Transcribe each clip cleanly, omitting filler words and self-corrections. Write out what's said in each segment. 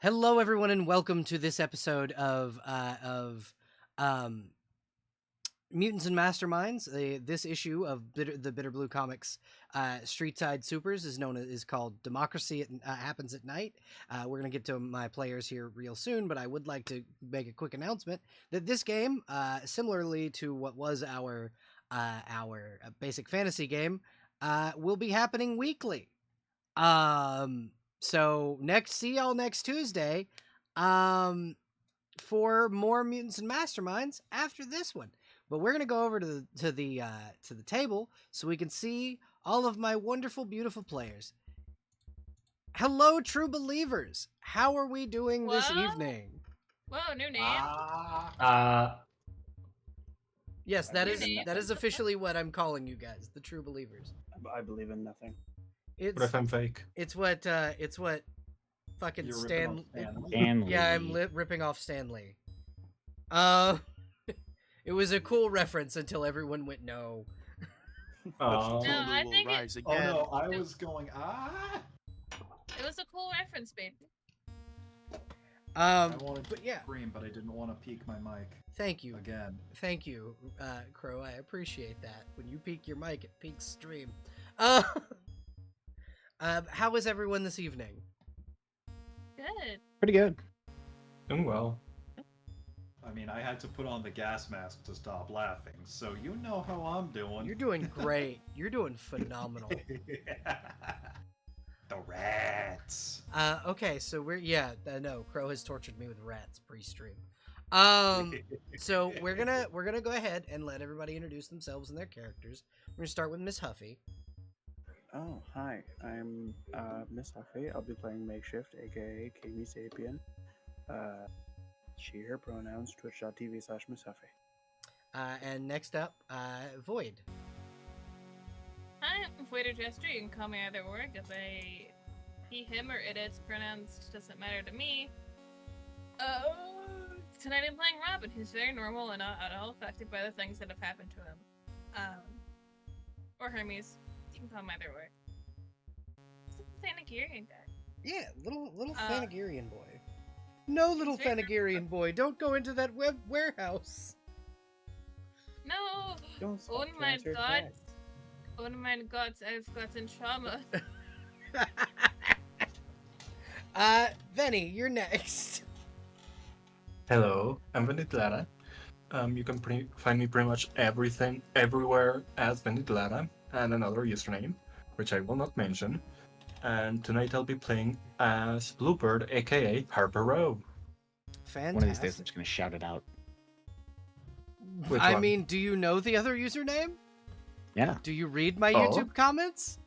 Hello, everyone, and welcome to this episode of um, Mutants and Masterminds. This issue of the Bitter Blue Comics Street Side Supers is called Democracy. It happens at night. We're gonna get to my players here real soon, but I would like to make a quick announcement that this game, similarly to what was our basic fantasy game, will be happening weekly. So see y'all next Tuesday, for more Mutants and Masterminds after this one. But we're gonna go over to the table so we can see all of my wonderful, beautiful players. Hello, true believers. How are we doing this evening? Whoa, new name. Yes, that is officially what I'm calling you guys, the true believers. I believe in nothing. What if I'm fake? It's what fucking You're Stan. Stanley. Yeah, I'm ripping off Stanley. It was a cool reference until everyone went no. Oh, No, I think rise Oh again. no, I was going it was a cool reference, baby. I wanted to but yeah, scream, but I didn't want to peek my mic thank you, again. thank you, Crow. I appreciate that. When you peek your mic, it peaks stream. How is everyone this evening? Good. Pretty good. doing well. I mean, I had to put on the gas mask to stop laughing, so you know how I'm doing. You're doing great. You're doing phenomenal. The rats. Okay, so no, Crow has tortured me with rats pre-stream. So we're gonna go ahead and let everybody introduce themselves and their characters. We're gonna start with Miss Huffy. Oh, hi. I'm Miss Huffy. I'll be playing Makeshift, aka Kami Sapien. She, her pronouns, twitch.tv/Miss Huffy. And next up, Void. Hi, I'm Waiter Jester. You can call me either or. If he, him, or it, its pronouns doesn't matter to me. Tonight I'm playing Robin, who's very normal and not at all affected by the things that have happened to him. Or Hermes. You can call him either or. It's a Thanagarian guy. Yeah, little Thanagarian boy. No, little He's very Thanagarian boy, don't go into that warehouse. No! Don't Oh stop my cancer god. facts. Oh my god, I've gotten trauma. Venny, you're next. Hello, I'm Venditlada. You can find me pretty much everywhere as Venditlada, and another username, which I will not mention. And tonight I'll be playing as Bluebird, aka Harper Rowe. Fantastic. One of these days I'm just gonna shout it out. Which I one? mean, do you know the other username? Yeah. Do you read my Oh. YouTube comments?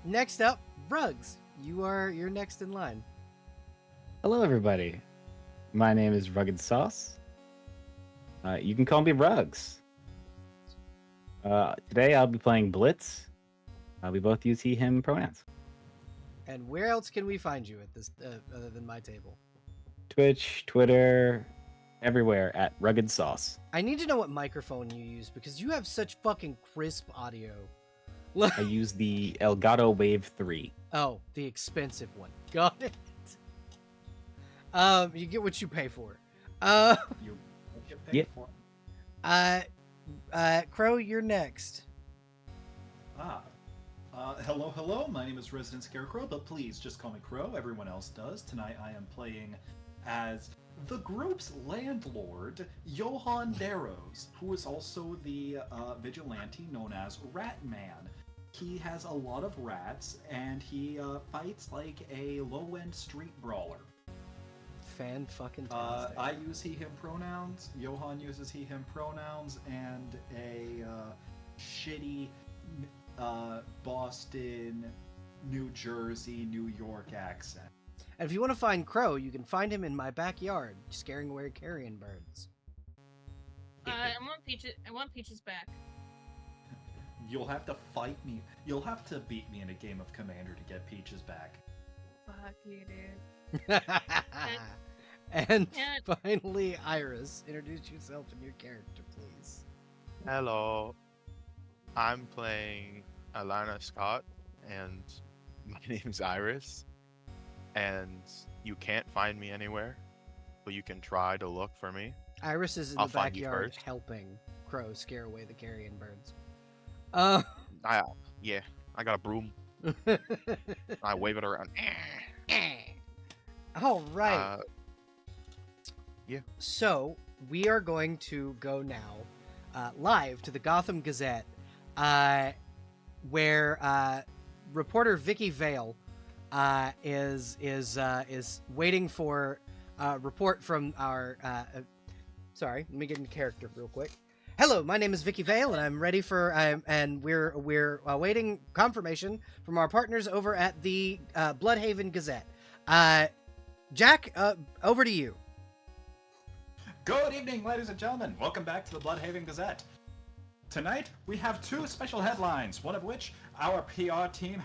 Next up, Rugs. You're next in line. Hello, everybody. My name is Rugged Sauce. You can call me Rugs. Today I'll be playing Blitz. We both use he/him pronouns. And where else can we find you at this other than my table? Twitch, Twitter, everywhere at Rugged Sauce. I need to know what microphone you use because you have such fucking crisp audio. I use the Elgato Wave 3. Oh, the expensive one. Got it. You get what you pay for. You get paid Yeah. for. Crow, you're next. Hello. My name is Resident Scarecrow, but please just call me Crow. Everyone else does. Tonight I am playing as the group's landlord, Johan Darrows, who is also the vigilante known as Ratman. He has a lot of rats, and he fights like a low-end street brawler. Fan-fucking-tastic. I use he/him pronouns. Johan uses he/him pronouns, and a shitty Boston, New Jersey, New York accent. And if you want to find Crow, you can find him in my backyard, scaring away carrion birds. I want Peaches back. You'll have to fight me. You'll have to beat me in a game of Commander to get Peaches back. Fuck you, dude. And Yeah. finally, Iris, introduce yourself and your character, please. Hello, I'm playing Alana Scott, and my name's Iris. and you can't find me anywhere, but you can try to look for me. Iris is in I'll the find you backyard first. helping Crow scare away the carrion birds. Uh, Yeah, I got a broom. I wave it around. all right. Uh, yeah. So we are going to go now live to the Gotham Gazette, where reporter Vicky Vale is waiting for a report from our. Sorry, let me get in character real quick. Hello, my name is Vicky Vale, and I'm ready for and we're awaiting confirmation from our partners over at the Bloodhaven Gazette. Jack, over to you. Good evening, ladies and gentlemen. Welcome back to the Bloodhaven Gazette. Tonight we have two special headlines, one of which our PR team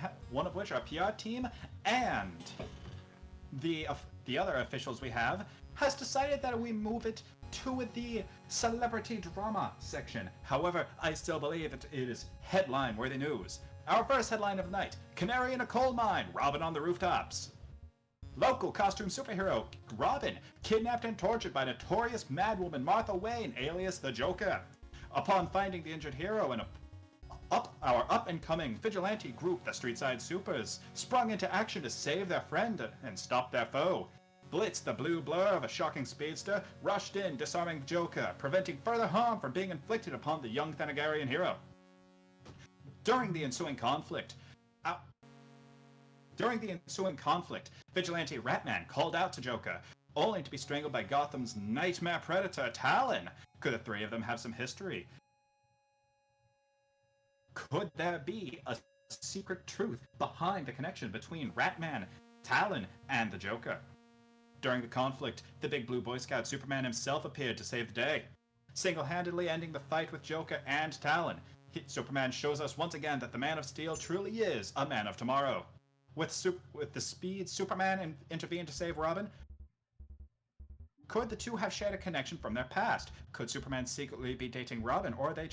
and the other officials we have has decided that we move it to the celebrity drama section. However, I still believe it is headline-worthy news. Our first headline of the night: Canary in a coal mine, Robin on the rooftops. Local costume superhero Robin kidnapped and tortured by notorious madwoman Martha Wayne, alias the Joker. Upon finding the injured hero, our up-and-coming vigilante group, the Streetside Supers, sprung into action to save their friend and stop their foe. Blitz, the blue blur of a shocking speedster, rushed in, disarming the Joker, preventing further harm from being inflicted upon the young Thanagarian hero. During the ensuing conflict, Vigilante Ratman called out to Joker, only to be strangled by Gotham's nightmare predator, Talon. Could the three of them have some history? Could there be a secret truth behind the connection between Ratman, Talon, and the Joker? During the conflict, the big blue Boy Scout Superman himself appeared to save the day, single-handedly ending the fight with Joker and Talon. Superman shows us once again that the Man of Steel truly is a man of tomorrow. With the speed Superman intervened to save Robin, could the two have shared a connection from their past? Could Superman secretly be dating Robin, or are they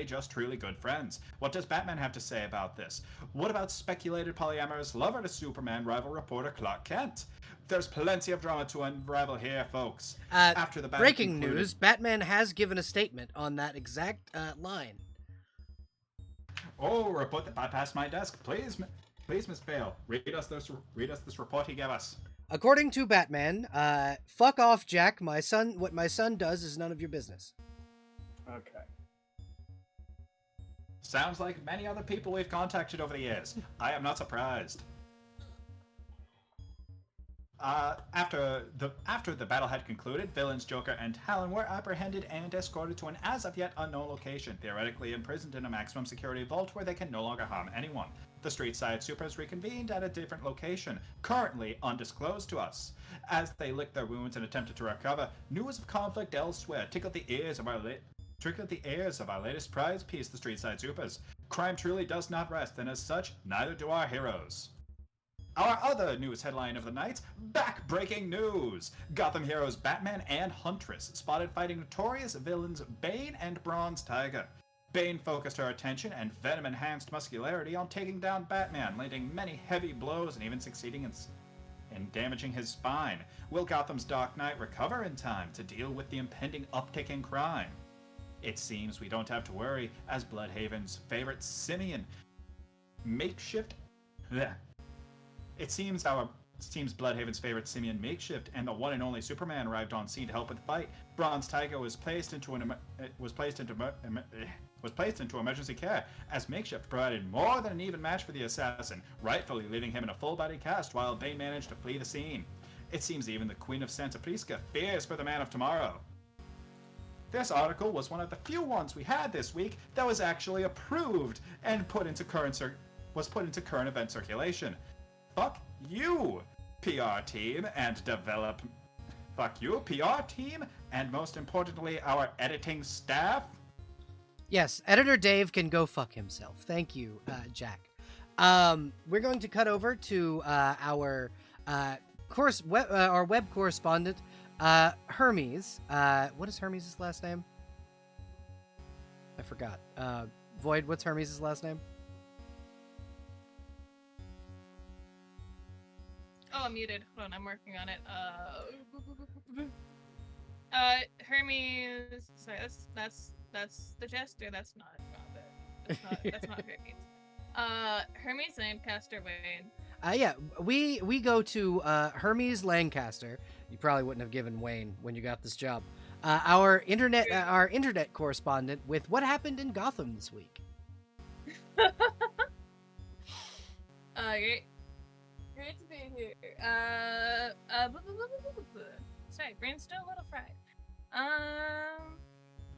just truly good friends? What does Batman have to say about this? What about speculated polyamorous lover to Superman rival reporter Clark Kent? There's plenty of drama to unravel here, folks. After the breaking news: Batman has given a statement on that exact line. Oh, report that bypassed my desk, please, Miss Vale. Read us this report he gave us. According to Batman, fuck off, Jack. What my son does is none of your business. Okay. Sounds like many other people we've contacted over the years. I am not surprised. After the battle had concluded, villains Joker and Talon were apprehended and escorted to an as-of-yet unknown location, theoretically imprisoned in a maximum security vault where they can no longer harm anyone. The Streetside Supers reconvened at a different location, currently undisclosed to us. As they licked their wounds and attempted to recover, news of conflict elsewhere tickled the ears of our latest prize piece, the Streetside Supers. Crime truly does not rest, and as such, neither do our heroes. Our other news headline of the night: back-breaking news! Gotham heroes Batman and Huntress spotted fighting notorious villains Bane and Bronze Tiger. Bane focused her attention and venom-enhanced muscularity on taking down Batman, landing many heavy blows and even succeeding in damaging his spine. Will Gotham's Dark Knight recover in time to deal with the impending uptick in crime? It seems we don't have to worry, as Bloodhaven's favorite simian makeshift... It seems Bloodhaven's favorite simian Makeshift and the one and only Superman arrived on scene to help with the fight. Bronze Tiger was placed into emergency care, as Makeshift provided more than an even match for the assassin, rightfully leaving him in a full-body cast while Bane managed to flee the scene. It seems even the Queen of Santa Prisca fears for the Man of Tomorrow. This article was one of the few ones we had this week that was actually approved and put into current event circulation. Fuck you, PR team, and most importantly, our editing staff. Yes, Editor Dave can go fuck himself. Thank you, Jack. We're going to cut over to our web correspondent, Hermes. What is Hermes' last name? I forgot. Void, what's Hermes' last name? I'm muted. Hold on, I'm working on it. Hermes. Sorry, that's the jester. That's not it. That's not Hermes. Hermes Lancaster Wayne. Yeah, we go to Hermes Lancaster. You probably wouldn't have given Wayne when you got this job. Our internet correspondent with what happened in Gotham this week. Great to be here. Sorry, brain's still a little fried.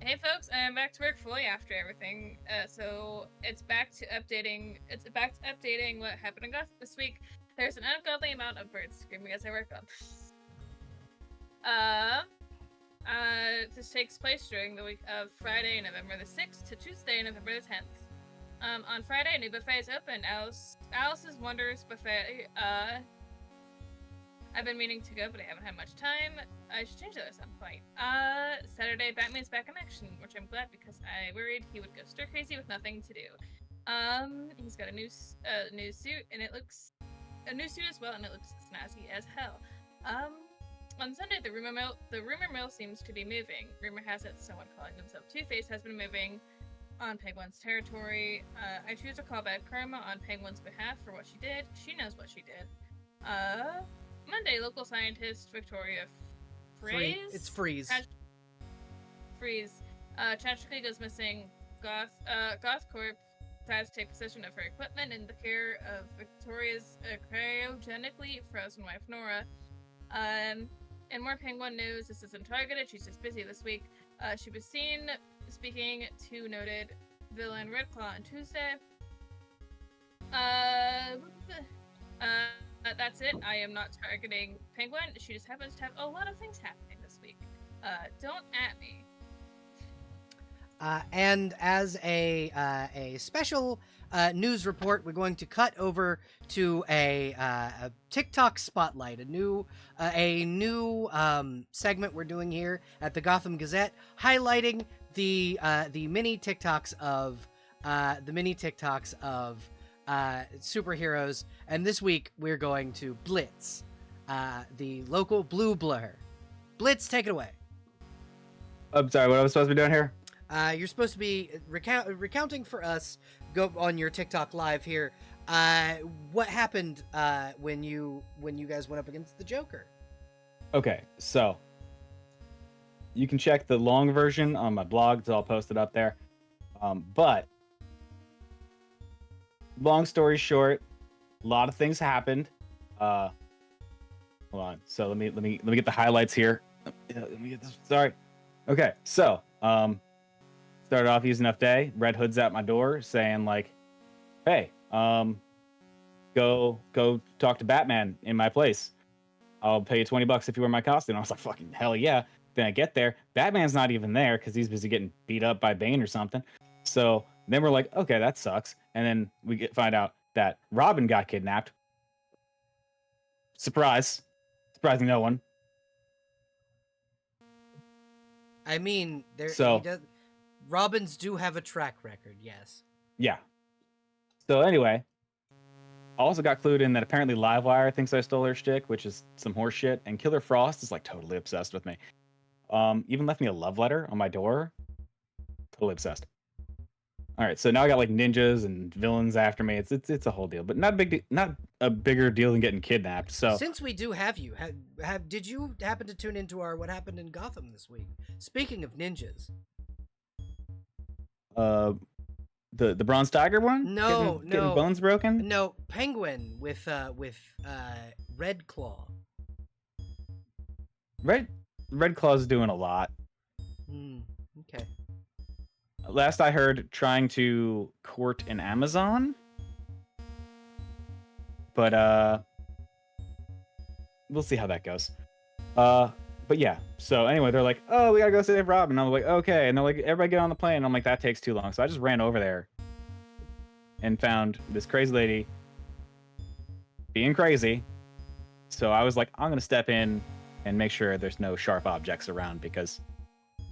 Hey folks, I'm back to work fully after everything. So it's back to updating. It's back to updating what happened in Gotham this week. There's an ungodly amount of birds screaming as I work on. This takes place during the week of Friday, November the 6th to Tuesday, November the 10th. On Friday, a new buffet is open. Alice's Wonders Buffet. I've been meaning to go, but I haven't had much time. I should change that at some point. Saturday, Batman's back in action, which I'm glad because I worried he would go stir crazy with nothing to do. He's got a new suit, and it looks a new suit as well, and it looks snazzy as hell. On Sunday, the rumor mill seems to be moving. Rumor has it someone calling himself Two-Face has been moving on Penguin's territory. I choose to call back Karma on Penguin's behalf for what she did. She knows what she did. Monday, local scientist Victoria Freeze. It's Freeze. Freeze. Tragically goes missing. Goth Corp tries to take possession of her equipment in the care of Victoria's cryogenically frozen wife Nora. And more Penguin news. This isn't targeted. She's just busy this week. She was seen speaking to noted villain Redclaw on Tuesday. That's it. I am not targeting Penguin. She just happens to have a lot of things happening this week. Don't at me. And as a special news report, we're going to cut over to a TikTok spotlight, a new segment we're doing here at the Gotham Gazette, highlighting the mini TikToks of superheroes. And this week we're going to Blitz, the local blue blur. Blitz, take it away. I'm sorry, what am I supposed to be doing here? You're supposed to be recounting for us. Go on your TikTok live here. What happened when you guys went up against the Joker? Okay, so you can check the long version on my blog. It's all posted up there. But long story short, a lot of things happened. Hold on. So let me get the highlights here. Let me get this. Sorry. Okay, so started off using enough day. Red Hood's at my door saying like, "Hey, go talk to Batman in my place. I'll pay you $20 if you wear my costume." I was like, "Fucking hell yeah!" Then I get there, Batman's not even there because he's busy getting beat up by Bane or something. So then we're like, "Okay, that sucks." And then we find out that Robin got kidnapped. Surprising no one. I mean, So Robins do have a track record, yes. yeah. So anyway, I also got clued in that apparently Livewire thinks I stole her shtick, which is some horse shit, and Killer Frost is like totally obsessed with me. Even left me a love letter on my door. Totally obsessed. All right, so now I got like ninjas and villains after me. It's a whole deal, but not a bigger deal than getting kidnapped. So since we do have you, did you happen to tune into our What Happened in Gotham this week? Speaking of ninjas, the Bronze Tiger one? No, getting bones broken? No, Penguin with Red Claw. Red Claw's doing a lot. Okay. Last I heard, trying to court an Amazon. But we'll see how that goes. But yeah. So anyway, they're like, "Oh, we gotta go save Robin." And I'm like, "Okay." And they're like, "Everybody get on the plane." And I'm like, "That takes too long." So I just ran over there and found this crazy lady being crazy. So I was like, I'm gonna step in and make sure there's no sharp objects around because,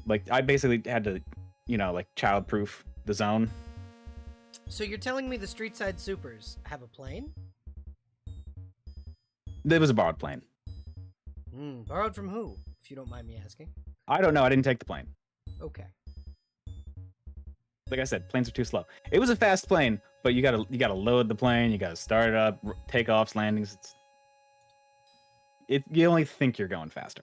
like, I basically had to, like child-proof the zone. So you're telling me the Street Side Supers have a plane? It was a borrowed plane. Borrowed from who, if you don't mind me asking? I don't know. I didn't take the plane. Okay. Like I said, planes are too slow. It was a fast plane, but you gotta load the plane. You gotta start it up, takeoffs, landings. You only think you're going faster,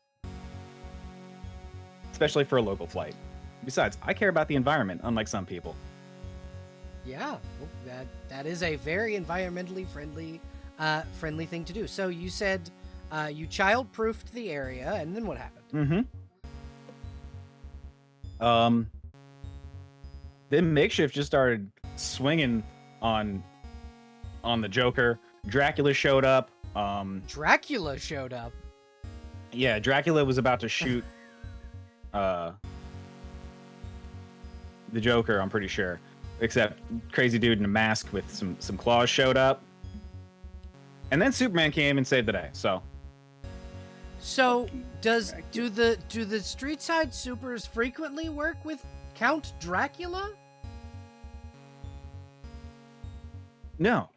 especially for a local flight. Besides, I care about the environment, unlike some people. Yeah, well, that is a very environmentally friendly thing to do. So you said you child-proofed the area, and then what happened? Then Makeshift just started swinging on the Joker. Dracula showed up. Dracula showed up. Yeah, Dracula was about to shoot the Joker, I'm pretty sure. Except crazy dude in a mask with some claws showed up. And then Superman came and saved the day. So do the Street Side Supers frequently work with Count Dracula? No.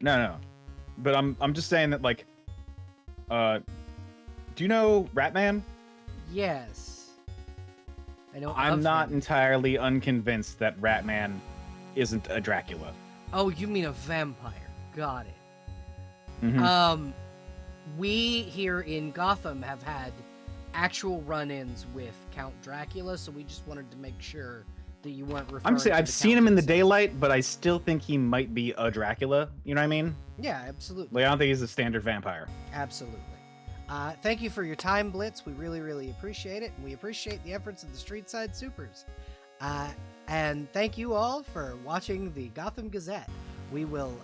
But I'm just saying that, like, do you know Ratman? Yes. I know. I'm of not him. entirely unconvinced that Ratman isn't a Dracula. Oh, you mean a vampire? Got it. Mhm. We here in Gotham have had actual run-ins with Count Dracula, so we just wanted to make sure that you weren't referring. I'm saying to I've the seen Count him in the himself. daylight, but I still think he might be a Dracula. You know what I mean? Yeah, absolutely. Like, I don't think he's a standard vampire. Absolutely. Thank you for your time, Blitz. We really, really appreciate it, and we appreciate the efforts of the Street Side Supers. And thank you all for watching the Gotham Gazette. We will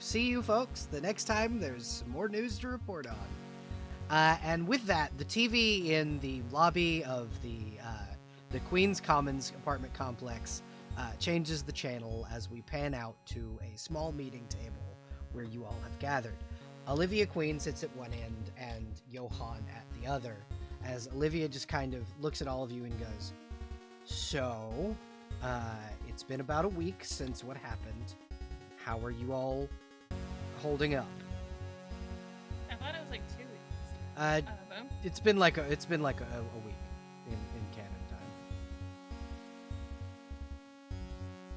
see you folks the next time there's some more news to report on. And with that, the TV in the lobby of the Queen's Commons apartment complex changes the channel as we pan out to a small meeting table where you all have gathered. Olivia Queen sits at one end and Johan at the other, as Olivia just kind of looks at all of you and goes, "So, it's been about a week since what happened. How are you all holding up?" I thought it was like 2 weeks. But It's been like a week in canon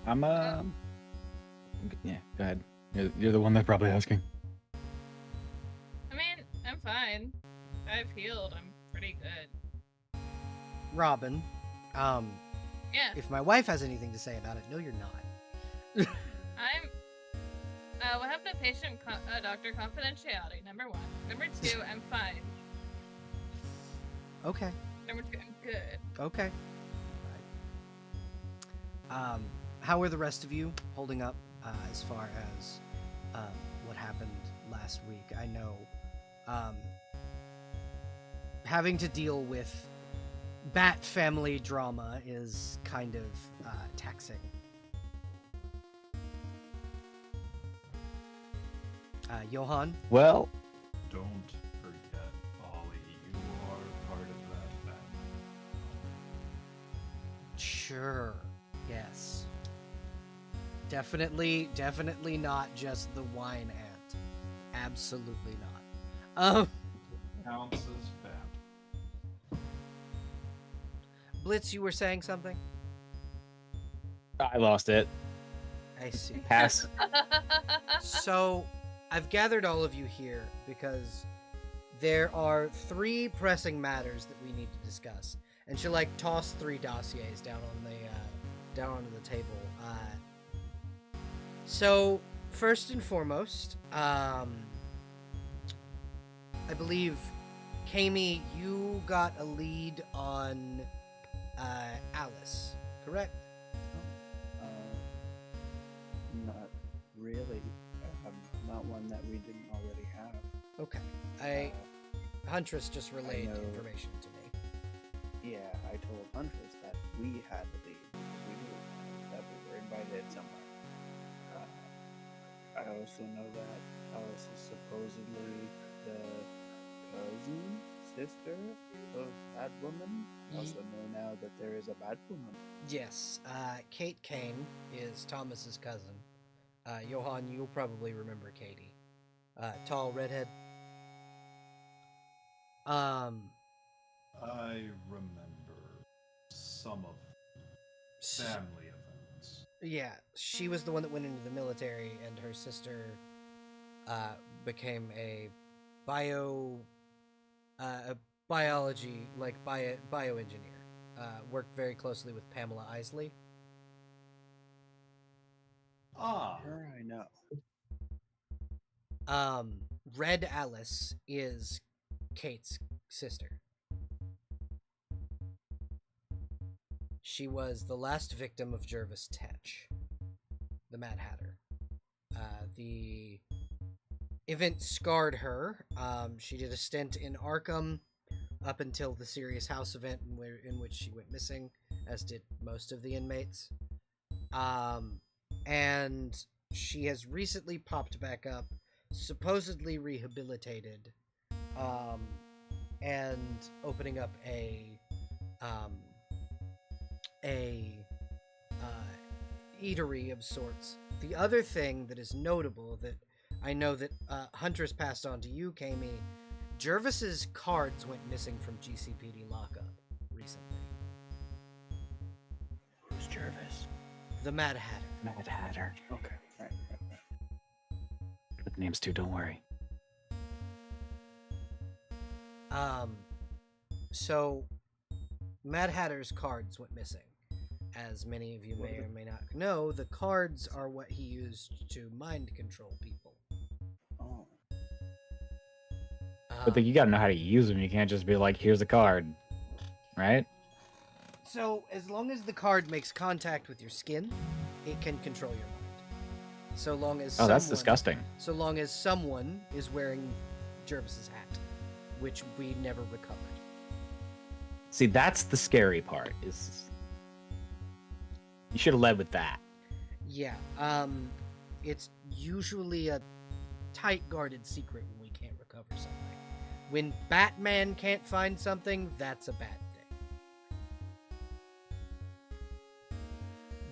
time. Yeah, go ahead. You're the one that's probably asking. I mean, I'm fine. I've healed. I'm pretty good. Robin, Yeah, if my wife has anything to say about it, no, you're not. I'm. What happened to patient doctor confidentiality? Number 1. Number 2, I'm fine. Okay. Number 2, I'm good. Okay. How are the rest of you holding up as far as what happened last week? I know having to deal with Bat family drama is kind of taxing. Johan? Well, Don't forget, Ollie, you are part of that family. Sure. Yes. Definitely not just the wine ant. Absolutely not. Counts as fam. Blitz, you were saying something? I lost it. I see. Pass. So, I've gathered all of you here because there are 3 pressing matters that we need to discuss. And she'll toss 3 dossiers down onto the table. So, first and foremost, I believe, Kami, you got a lead on Alice, correct? Not really. Not one that we didn't already have. Okay. Huntress just relayed know. information to me. Yeah, I told Huntress that we had the lead. We knew that we were invited somewhere. I also know that Alice is supposedly the cousin, sister of that woman. I also know now that there is a bad woman. Yes, Kate Kane is Thomas's cousin. Johan, you'll probably remember Katie. Tall redhead. Um, I remember some of s- family events. yeah, she was the one that went into the military, and her sister became a bio, a biology, like bioengineer. Worked very closely with Pamela Isley. Ah, Her, I know. Um, Red Alice is Kate's sister. She was the last victim of Jervis Tetch, the Mad Hatter. The event scarred her. She did a stint in Arkham up until the Serious House event in which she went missing, as did most of the inmates. And she has recently popped back up, supposedly rehabilitated, and opening up um, a eatery of sorts. The other thing that is notable that I know that Huntress passed on to you, Kami, Jervis's cards went missing from GCPD lockup recently. Who's Jervis? The Mad Hatter. Mad Hatter. Okay, right. Good names too, don't worry. So Mad Hatter's cards went missing. As many of you may or may not know, the cards are what he used to mind control people. Oh, But you gotta know how to use them. You can't just be like, here's a card. Right? So, as long as the card makes contact with your skin, it can control your mind. So long as That's disgusting. So long as someone is wearing Jervis's hat, which we never recovered. See, that's the scary part, is you should have led with that. Yeah, it's usually a tight guarded secret when we can't recover something. When Batman can't find something, that's a bad thing.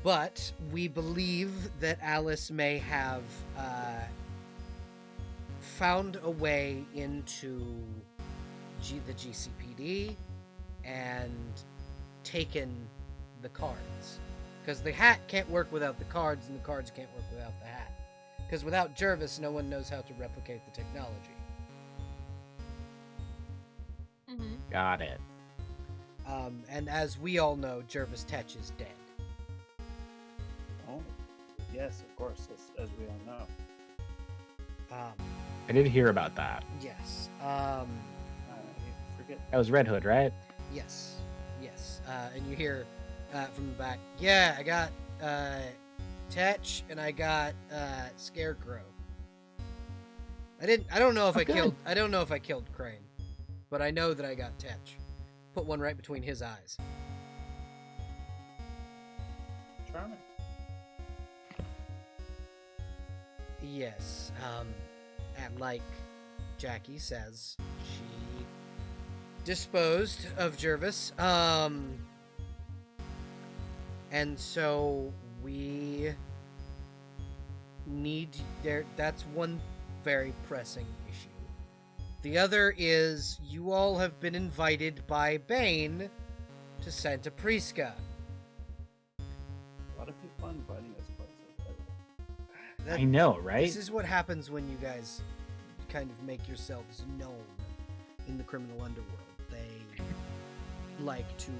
But we believe that Alice may have found a way into the GCPD and taken the cards. Because the hat can't work without the cards, and the cards can't work without the hat. Because without Jervis, no one knows how to replicate the technology. Mm-hmm. Got it. And as we all know, Jervis Tetch is dead. oh, yes, of course, as we all know. I did hear about that. Yes. You forget. That was Red Hood, right? Yes. And you hear from the back, yeah, I got Tetch and I got Scarecrow. I don't know if I don't know if I killed Crane, but I know that I got Tetch. Put one right between his eyes. Charming. Yes. And like Jackie says, she disposed of Jervis. And so we need that's one very pressing issue. The other is you all have been invited by Bane to Santa Prisca. A lot of people are inviting us places. I know, right? This is what happens when you guys kind of make yourselves known in the criminal underworld. They like to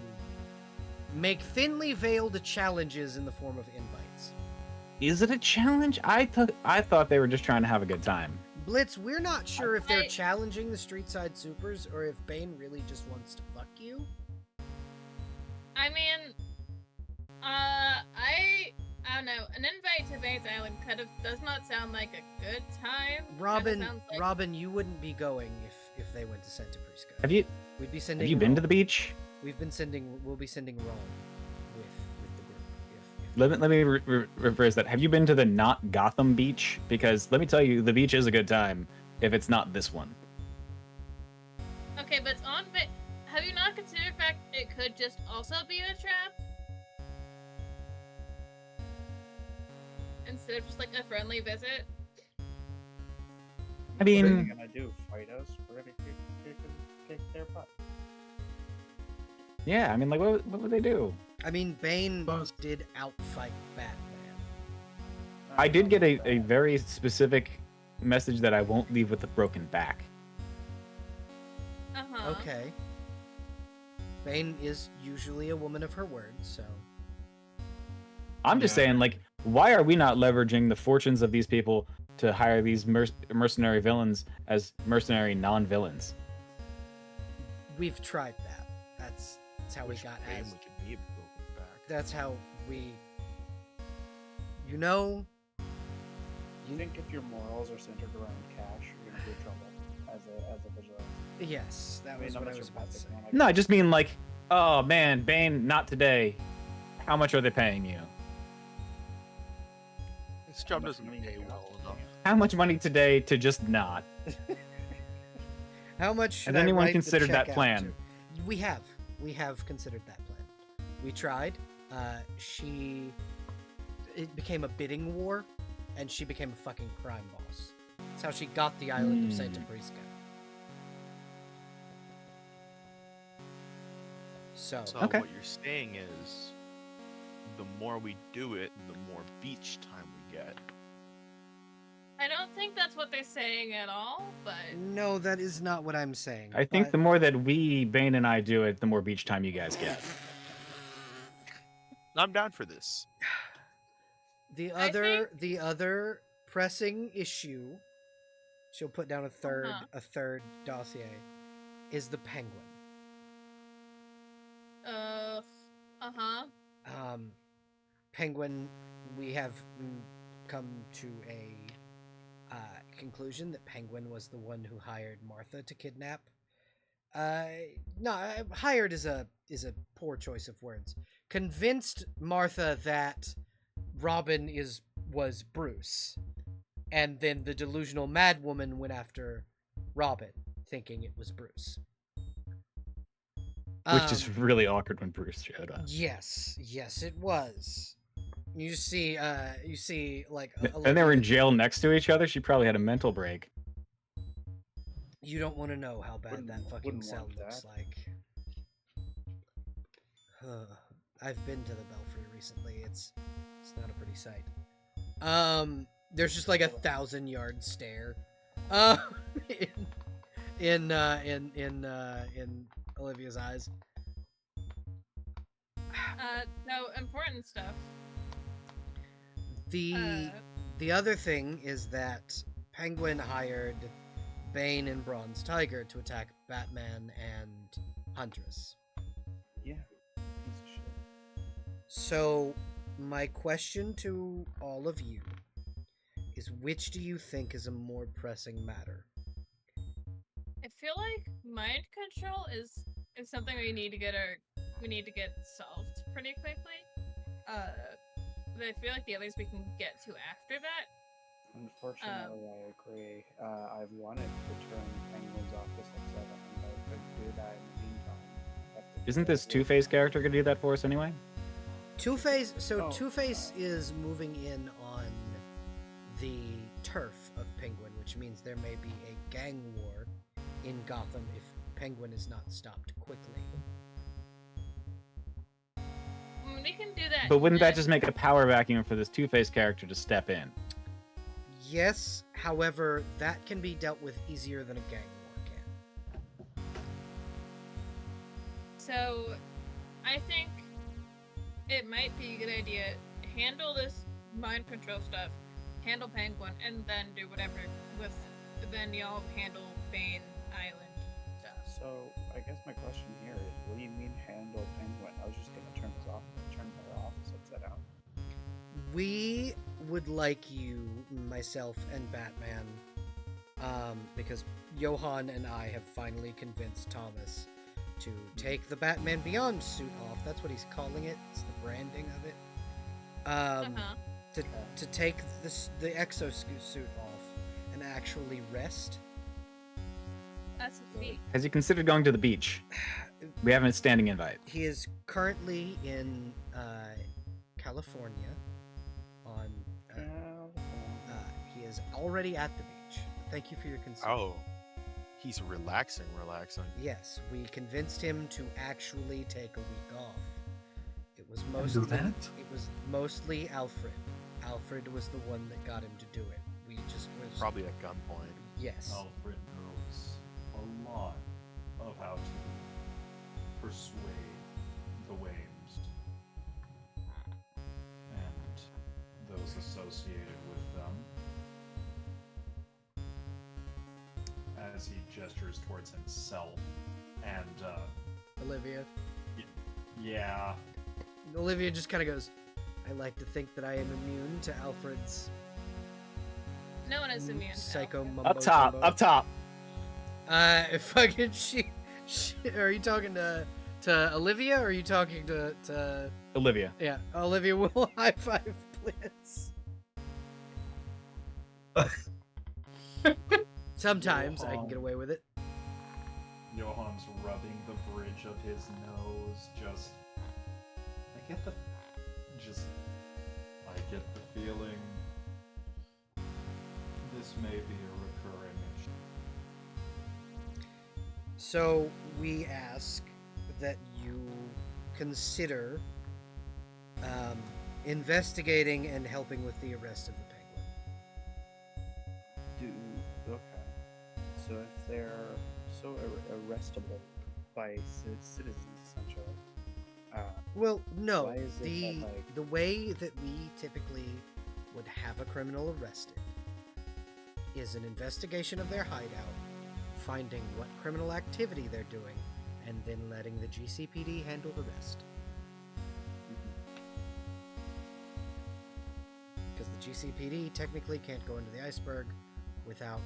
make thinly veiled challenges in the form of invites. Is it a challenge? I thought they were just trying to have a good time. Blitz, we're not sure if they're challenging the street side supers or if Bane really just wants to fuck you. I mean, I don't know. An invite to Bane's Island does not sound like a good time. Robin, you wouldn't be going if they went to Santa Prisca. Have you been to the beach? We'll be sending Rome with the group. Let me reverse that. Have you been to the not Gotham beach? Because let me tell you, the beach is a good time if it's not this one. Okay, but it's on. But have you not considered the fact it could just also be a trap instead of just like a friendly visit? I What are mean, you gonna do? Fight us? We're gonna kick kick their butt. Yeah, I mean, like, what would they do? I mean, Bane Buzz. did outfight Batman. I did get a very specific message that I won't leave with a broken back. Okay. Bane is usually a woman of her word, so. I'm just Yeah. saying, like, why are we not leveraging the fortunes of these people to hire these mercenary villains as mercenary non-villains? We've tried that. That's how we Which got Bane as. we could maybe go back. That's how we. You know. You think if your morals are centered around cash, you're gonna be in trouble as a vigilante? Yes, that was what I was about to say. No, I just mean, like, oh man, Bane, not today. How much are they paying you? This job much doesn't money pay you well have to enough. How much money today to just not? How much should Has anyone I write the considered check that out plan? to? We have considered that plan. We tried. It became a bidding war, and she became a fucking crime boss. That's how she got the island of Santa Prisca. So, So Okay. what you're saying is, the more we do it, the more beach time we get. I don't think that's what they're saying at all, but no, that is not what I'm saying. I think but the more that Bane and I do it, the more beach time you guys get. I'm down for this. the I other pressing issue, she'll put down a third dossier, is the Penguin. Penguin, we have come to a conclusion that Penguin was the one who hired Martha to kidnap. Hired is a poor choice of words. Convinced Martha that Robin was Bruce, and then the delusional mad woman went after Robin, thinking it was Bruce. Which is really awkward when Bruce showed up. Yes, it was. You see, like. And they were in jail next to each other. She probably had a mental break. You don't want to know how bad that fucking wouldn't cell want looks that. like. I've been to the Belfry recently. It's not a pretty sight. There's just like a 1,000-yard stare. In Olivia's eyes. no important stuff. The other thing is that Penguin hired Bane and Bronze Tiger to attack Batman and Huntress. Yeah, piece of shit. So, my question to all of you is, which do you think is a more pressing matter? I feel like mind control is something we need to get solved pretty quickly. But I feel like the others we can get to after that. Unfortunately, I agree. I've wanted to turn Penguin's office at 7, but I couldn't do that in the meantime. I have to Isn't do this that Two-Face character gonna do that for us anyway? Two-Face, Oh, Two-Face is moving in on the turf of Penguin, which means there may be a gang war in Gotham if Penguin is not stopped quickly. We can do that. But wouldn't that next. just make a power vacuum for this Two-Face character to step in? Yes, however, that can be dealt with easier than a gang war can. So, I think it might be a good idea handle this mind control stuff, handle Penguin, and then do whatever with. Then y'all handle Bane Island stuff. So, I guess my question here is, what do you mean handle Penguin? I was just gonna turn their office upside down. We would like you, myself and Batman, because Johan and I have finally convinced Thomas to take the Batman Beyond suit off. That's what he's calling it. It's the branding of it. To take the exosuit off and actually rest. That's a feat. Has he considered going to the beach? We have a standing invite. He is currently in California. He is already at the beach. Thank you for your concern. Oh, He's relaxing. Yes, we convinced him to actually take a week off. It was Do mostly that? it was mostly Alfred. Alfred was the one that got him to do it. We just was Probably at gunpoint. yes. Alfred knows a lot of how to persuade the Wames and those associated with them. As he gestures towards himself and, Olivia. yeah. Olivia just kind of goes, I like to think that I am immune to Alfred's No one is immune. to psycho Alfred. mumbo Up top, jumbo. up top. Fucking she, are you talking to Olivia or are you talking to Olivia. yeah, Olivia will high five Blitz. Sometimes I can get away with it. Johan's rubbing the bridge of his nose, I get the feeling this may be a recurring issue. So we ask that you consider investigating and helping with the arrest of the penguin. Okay. So if they're so arrestable by citizens, essentially. Well, no. Why is it that, like- The way that we typically would have a criminal arrested is an investigation of their hideout, finding what criminal activity they're doing, and then letting the GCPD handle the rest. Because the GCPD technically can't go into the iceberg without a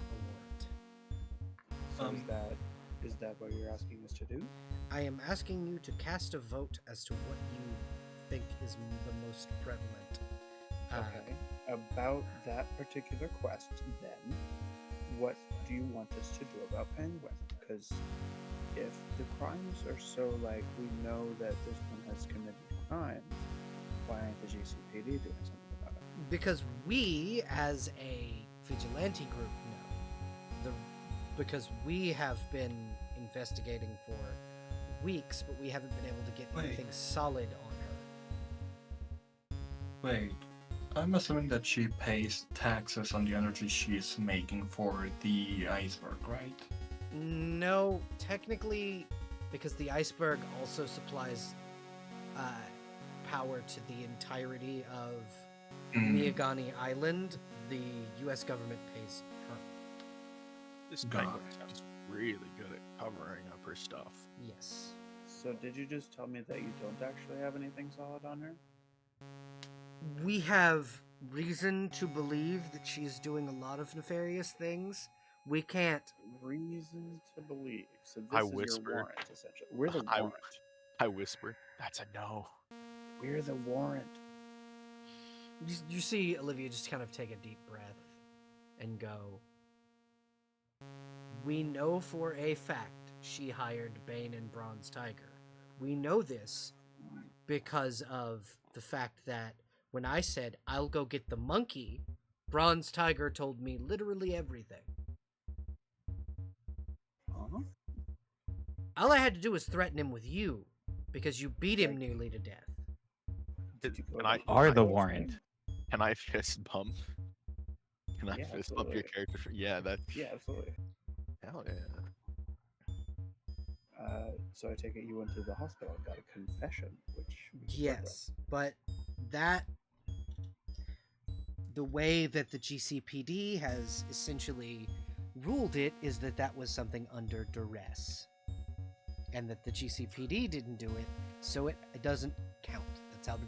warrant. So is that what you're asking us to do? I am asking you to cast a vote as to what you think is the most prevalent. Okay. About that particular quest, then, what do you want us to do about Penguin? Because if the crimes are so, like, we know that this one has committed crimes, why aren't the GCPD doing something about it? Because we, as a vigilante group, know. Because we have been investigating for weeks, but we haven't been able to get Wait. anything solid on her. Wait, I'm assuming that she pays taxes on the energy she's making for the iceberg, right? No, technically, because the iceberg also supplies power to the entirety of Miyagani Island, the U.S. government pays her. This Got penguin it. sounds really good at covering up her stuff. Yes. So did you just tell me that you don't actually have anything solid on her? We have reason to believe that she's doing a lot of nefarious things. We can't. Reason to believe. So this I is whisper. your warrant, essentially. We're the I- warrant. I whisper, that's a no. We're the warrant. You see Olivia just kind of take a deep breath and go, we know for a fact she hired Bane and Bronze Tiger. We know this because of the fact that when I said, I'll go get the monkey, Bronze Tiger told me literally everything. Uh-huh. All I had to do was threaten him with you because you beat him Like- nearly to death. Did you go Can I- to Are the Hogwarts, warrant. right? Can I fist bump? Can I Yeah, fist bump your absolutely. character? Yeah, that. Yeah, absolutely. Hell yeah. So I take it you went to the hospital and got a confession, which we could work Yes, but that the way that the GCPD has essentially ruled it is that that was something under duress, and that the GCPD didn't do it, so it doesn't count. That's how the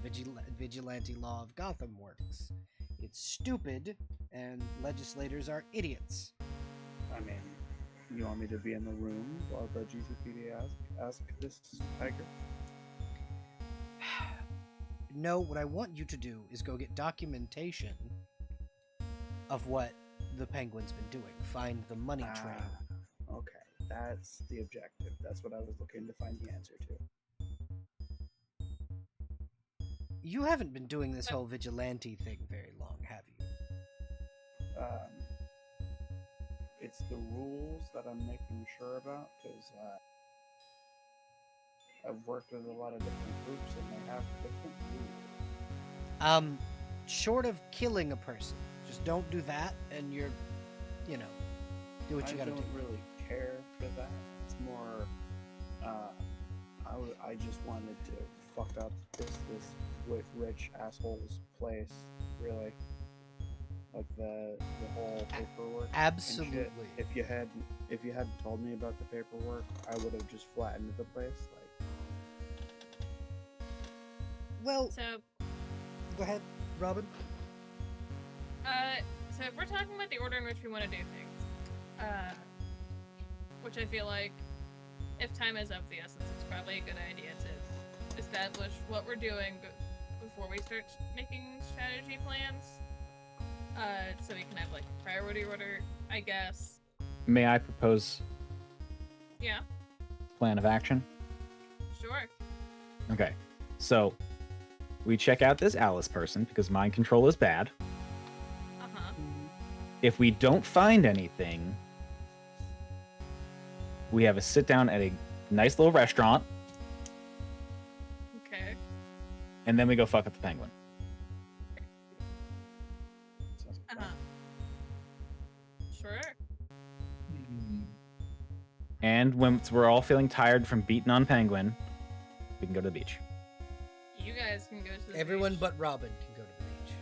vigilante law of Gotham works. It's stupid, and legislators are idiots. with. I mean, you want me to be in the room while the GCPD ask this tiger? No, what I want you to do is go get documentation of what the Penguin's been doing. Find the money train. Okay, that's the objective. That's what I was looking to find the answer to. You haven't been doing this whole vigilante thing very long, have you? it's the rules that I'm making sure about because I've worked with a lot of different groups and they have different rules. Short of killing a person, just don't do that, and you're, you know, do what you gotta do. I don't really care for that. It's more, I just wanted to fuck up this rich asshole's place, really. Like the whole paperwork. Absolutely. And shit. If you hadn't told me about the paperwork, I would have just flattened the place. Like, Well, So, go ahead, Robin. so if we're talking about the order in which we want to do things, which I feel like, if time is of the essence, it's probably a good idea to establish what we're doing before we start making strategy plans. So we can have like a priority order, I guess. May I propose Yeah, plan of action? sure. Okay, so we check out this Alice person because mind control is bad. Uh-huh. If we don't find anything, we have a sit down at a nice little restaurant, Okay. and then we go fuck up the penguin. sounds like Uh-huh. Sure. And once we're all feeling tired from beating on penguin, we can go to the beach. You guys can go to the Everyone beach. but Robin can go to the beach.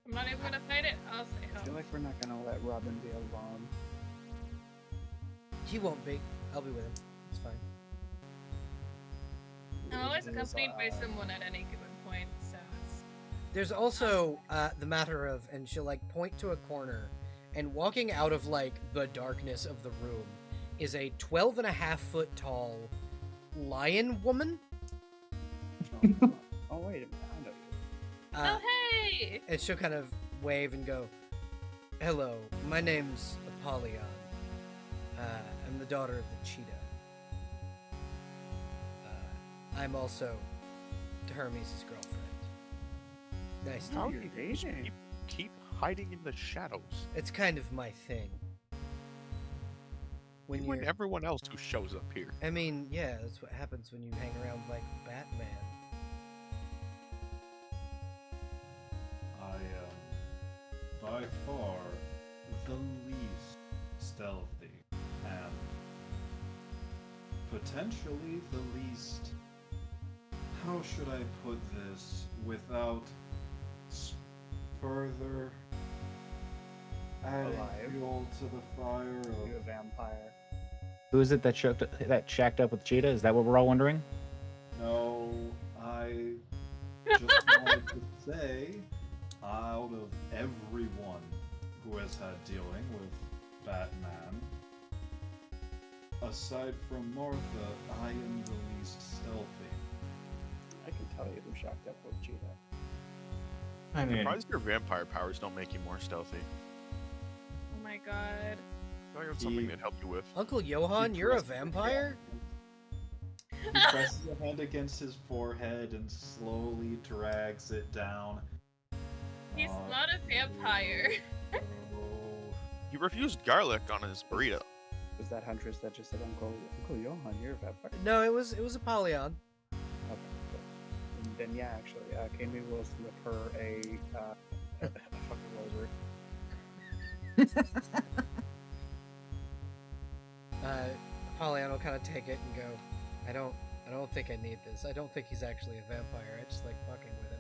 I'm not even gonna fight it. I'll stay I feel home. like we're not gonna let Robin be alone. He won't be. I'll be with him. It's fine. I'm always It is, accompanied by someone at any given point, so it's... There's also the matter of, and she'll like point to a corner, and walking out of like the darkness of the room is a 12.5-foot tall lion woman. Oh wait a minute, I know you. Uh, Oh, hey! and she'll kind of wave and go, "Hello, my name's Apollyon. I'm the daughter of the cheetah. I'm also Hermes' girlfriend. Nice to How meet do you. you just keep hiding in the shadows? It's kind of my thing. When You and you're, everyone else who shows up here. I mean, yeah, that's what happens when you hang around like Batman. I am by far the least stealthy and potentially the least. How should I put this without further adding Alive. fuel to the fire You a of vampire. Who is it that shacked up with Cheetah? Is that what we're all wondering? no, I just wanted to say, out of everyone who has had dealing with Batman, aside from Martha, I am the least stealthy. I can tell you who shacked up with Cheetah. I I'm surprised your vampire powers don't make you more stealthy. Oh my god. I have something He- that help you with. Uncle Johan, He you're a presses- vampire? He presses a hand against his forehead and slowly drags it down. He's not a vampire. Oh, He refused garlic on his burrito. Was that Huntress that just said, Uncle Johan, you're a vampire? No, it was Apollyon. Okay, cool. And then yeah, actually, Kami will slip her a fucking rosary. Apollyon will kind of take it and go, I don't think I need this. I don't think he's actually a vampire. I just like fucking with him.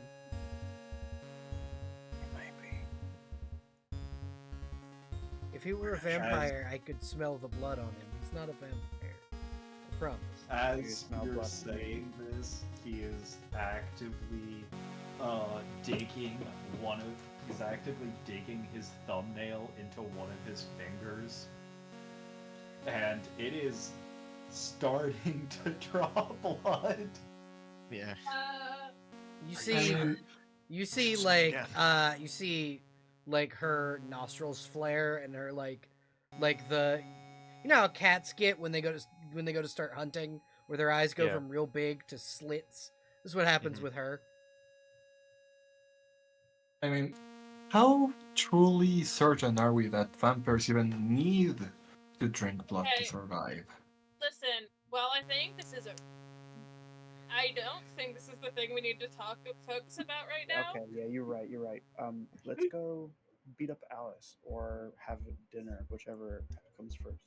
It might be. If he were a vampire, I could smell the blood on him. He's not a vampire. I promise. You as smell you're blood. saying this, he is actively he's actively digging his thumbnail into one of his fingers. And it is starting to draw blood. Yeah. You I see, mean- you see, Yeah. you see, like her nostrils flare and her like the, you know how cats get when they go to start hunting, where their eyes go Yeah. from real big to slits. This is what happens Mhm. with her. I mean, How truly certain are we that vampires even need to drink blood to Okay. survive? Listen, well, I think this is a. I don't think this is the thing we need to focus about right now. Okay, yeah, you're right. You're right. Let's go beat up Alice or have dinner, whichever comes first.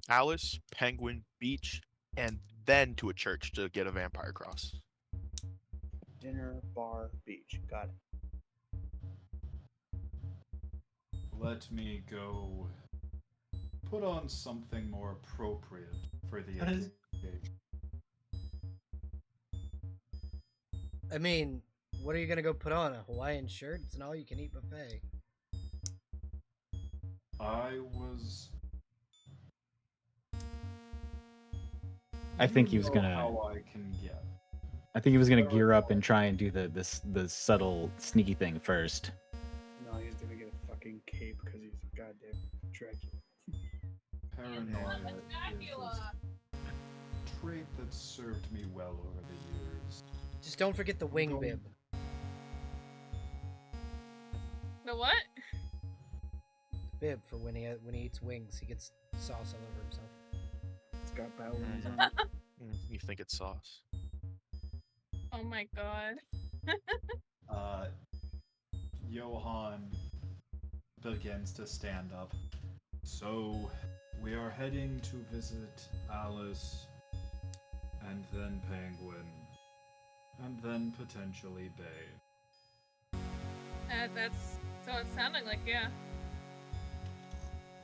Alice, Penguin, Beach, and then to a church to get a vampire cross. Dinner, bar, beach. Got it. Let me go put on something more appropriate for the That is- occasion. I mean, what are you gonna go put on? A Hawaiian shirt? It's an all-you-can-eat buffet. I think he You was know gonna. how I can get. I think he was gonna gear up and try and do the subtle sneaky thing first. No, he's gonna get a fucking cape because he's a goddamn Dracula. Paranoia is Dracula. a trait that served me well over the years. Just don't forget the wing bib. The what? Bib for when he eats wings, he gets sauce all over himself. It's got balloons on Mhm. it. You think it's sauce? Oh my god. Johann begins to stand up. So, we are heading to visit Alice, and then Penguin, and then potentially Bay. That's so it's sounding like, yeah.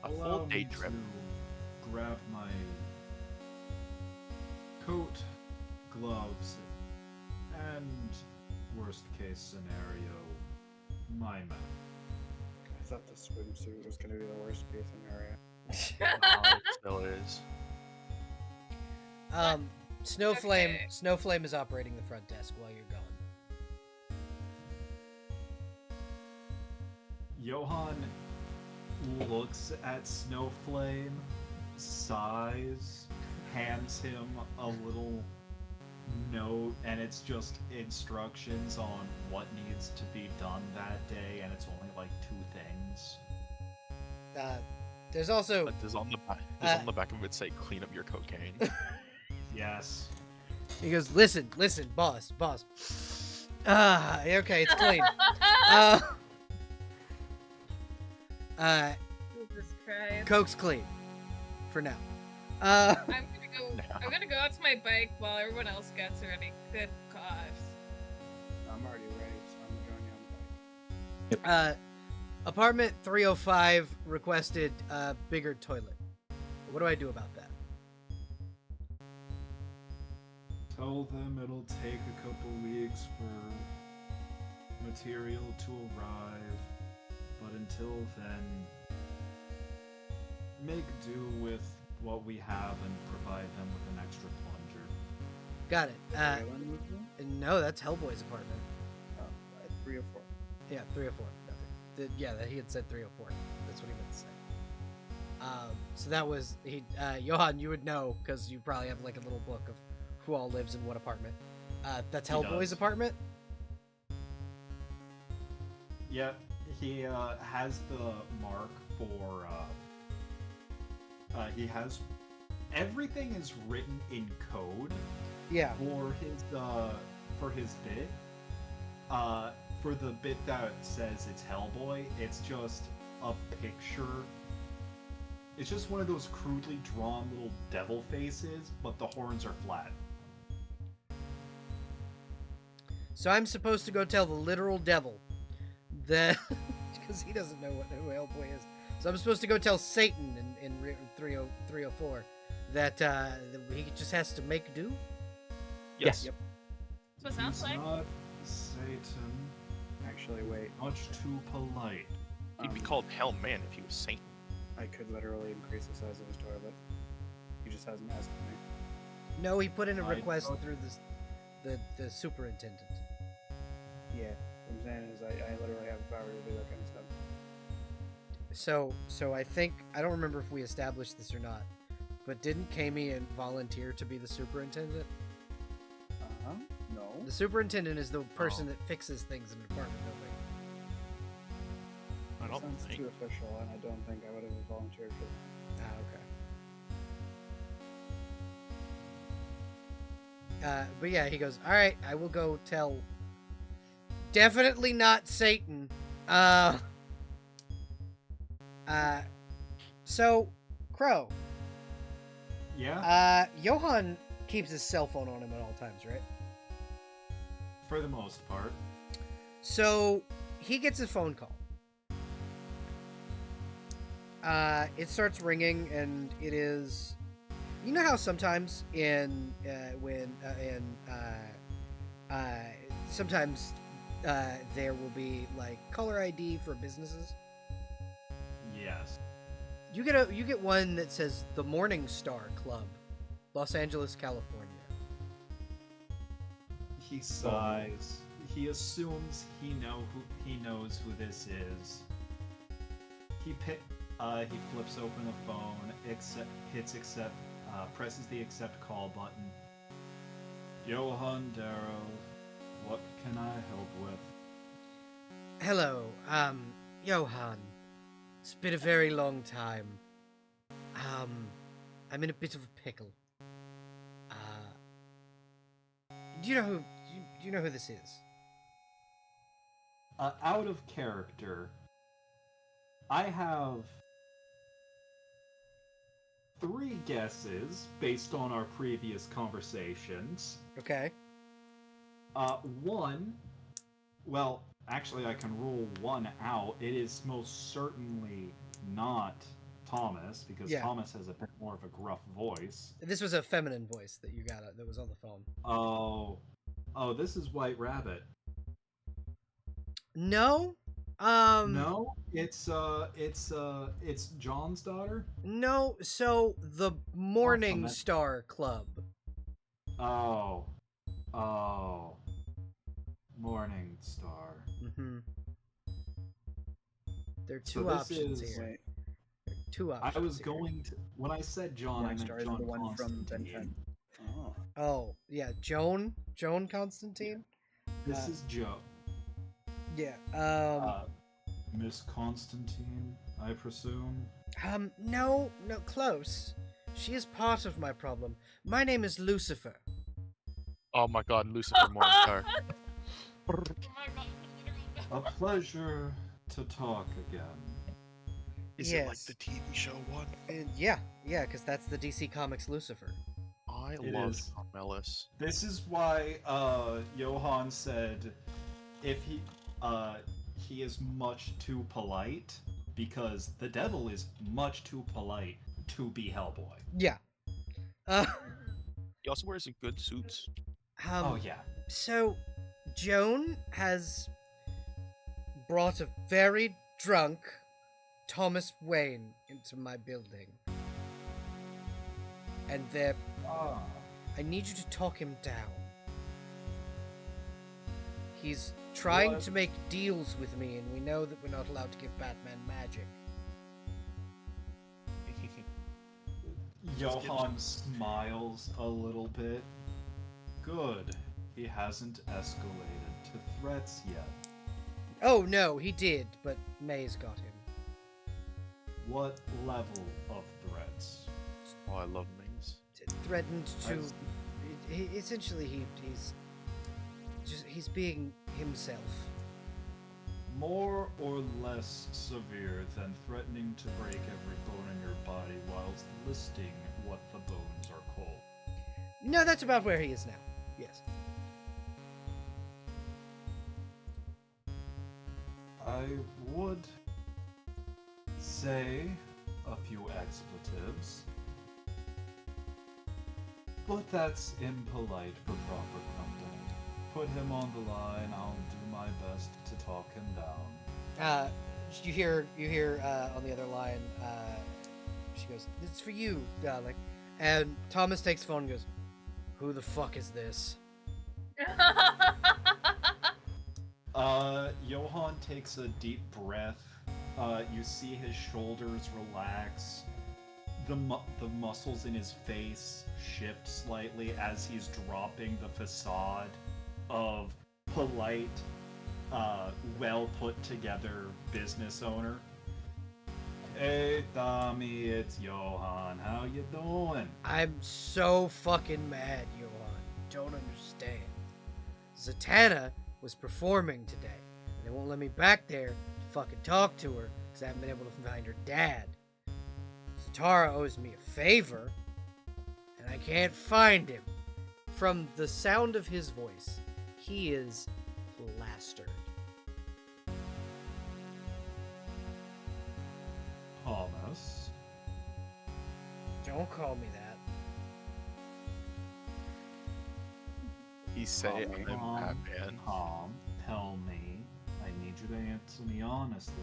A Allow full me day trip. to grab my coat, gloves, and worst case scenario, my map. I thought the swimsuit was gonna be the worst case scenario. It still is. Snowflame. Okay. Snowflame is operating the front desk while you're gone. Johann looks at Snowflame, sighs, hands him a little note, and it's just instructions on what needs to be done that day, and it's only like 2 things. There's also But does on the back of it say "clean up your cocaine"? Yes. he goes, listen, boss. Okay, it's clean. Jesus Christ. Coke's clean, for now. I'm gonna go out to my bike while everyone else gets ready. Good gosh. I'm already ready, so I'm gonna join you on the bike. Apartment 305 requested a bigger toilet. What do I do about that? Tell them it'll take a couple weeks for material to arrive, but until then, make do with what we have and provide them with an extra plunger. Got it. Island movement? No, that's Hellboy's apartment. At 304. Yeah, 304. He had said 304. That's what he meant to say. So that was Johan. You would know because you probably have like a little book of who all lives in what apartment. That's He Hellboy's does. apartment. Yeah, he has the mark for. He has everything is written in code Yeah. for his bit. For the bit that says it's Hellboy, it's just a picture. It's just one of those crudely drawn little devil faces, but the horns are flat. So I'm supposed to go tell the literal devil that because he doesn't know who Hellboy is. So I'm supposed to go tell Satan in 304 that he just has to make do. Yes. Yep. That's what it sounds He's like. not Satan. Actually, wait. Much too polite. He'd be called Hell Man if he was Satan. I could literally increase the size of his toilet. He just hasn't asked me. No, he put in a I request don't- through the superintendent. Yeah, what I'm saying is I literally have the power to do that kind of stuff. So I think I don't remember if we established this or not, but didn't Kami volunteer to be the superintendent? Uh-huh. No. The superintendent is the person that fixes things in an apartment building. sounds something. too official, and I don't think I would have volunteered for that. Okay. But yeah, he goes, all right, I will go tell. Definitely not Satan. So, Crow. Yeah, Johann keeps his cell phone on him at all times, right? for the most part. So, he gets a phone call. It starts ringing, and it is. You know how sometimes sometimes there will be like caller ID for businesses. Yes. You get one that says the Morning Star Club, Los Angeles, California. He sighs. He assumes he knows who this is. He flips open the phone, hits accept, presses the accept call button. Johann Darrow, what can I help with? Hello, Johann. It's been a very long time. I'm in a bit of a pickle. Do you know who this is? Out of character, I have 3 guesses based on our previous conversations. Okay. One, well, actually, I can rule one out. It is most certainly not Thomas, because Yeah. Thomas has a bit more of a gruff voice. This was a feminine voice that you got that was on the phone. Oh, this is White Rabbit. No. No, it's John's daughter. No. So the Morning Thomas. Star Club. Oh, Morning Star. Mm-hmm. There are So two this options is- here. Wait, There are two options. I was here. going to when I said John, I Morning meant Star is John the one from Ben Constantine. 10. Oh. Oh yeah, Joan Constantine. This Uh, is Joe. Yeah. Miss Constantine, I presume. No, close. She is part of my problem. My name is Lucifer. Oh my god, Lucifer Morningstar. Oh my god. A pleasure to talk again. Is it like Yes. the TV show one? And yeah, because that's the DC Comics Lucifer. I It love is. Tom Ellis. This is why Johann said if he is much too polite, because the devil is much too polite to be Hellboy. Yeah. Uh, He also wears good suits. Oh yeah. So, Joan has brought a very drunk Thomas Wayne into my building. And I need you to talk him down. He's trying What? to make deals with me, and we know that we're not allowed to give Batman magic. Johann smiles a little bit. Good. He hasn't escalated to threats yet. Oh no, he did, but May's got him. What level of threats? Oh, I love Maze. Threatened to. I've- Essentially, he's being himself. More or less severe than threatening to break every bone in your body whilst listing what the bones are called. No, that's about where he is now. Yes. I would say a few expletives, but that's impolite for proper company. Put him on the line, I'll do my best to talk him down. You hear on the other line, she goes, "This is for you, darling." And Thomas takes the phone and goes, "Who the fuck is this?" Johann takes a deep breath. You see his shoulders relax. The muscles in his face shift slightly as he's dropping the facade of polite, well put together business owner Hey, Tommy, it's Johan. How you doing? I'm so fucking mad, Johan. Don't understand. Zatanna was performing today, and they won't let me back there to fucking talk to her because I haven't been able to find her dad. Zatara owes me a favor, and I can't find him. From the sound of his voice, he is plastered. Thomas. Don't call me that. He say I'm Batman. Tom, tell me. I need you to answer me honestly.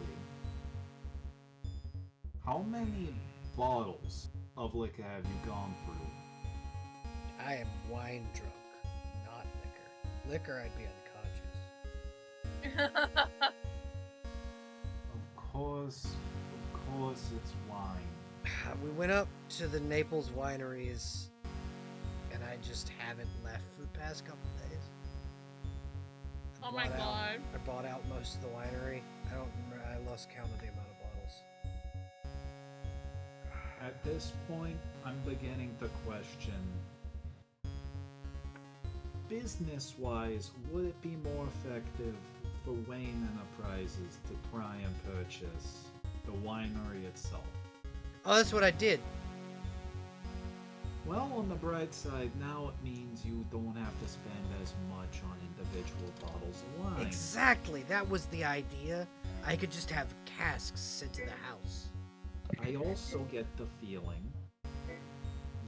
How many bottles of liquor have you gone through? I am wine drunk, not liquor. Liquor, I'd be unconscious. Of course it's wine. We went up to the Naples wineries, and I just haven't left for the past couple days. Oh my god. I bought out most of the winery. I don't remember. I lost count of the amount of bottles. At this point, I'm beginning to question. Business-wise, would it be more effective for Wayne Enterprises to try and purchase the winery itself? Oh, that's what I did. Well, on the bright side, now it means you don't have to spend as much on individual bottles of wine. Exactly. That was the idea. I could just have casks sent to the house. I also get the feeling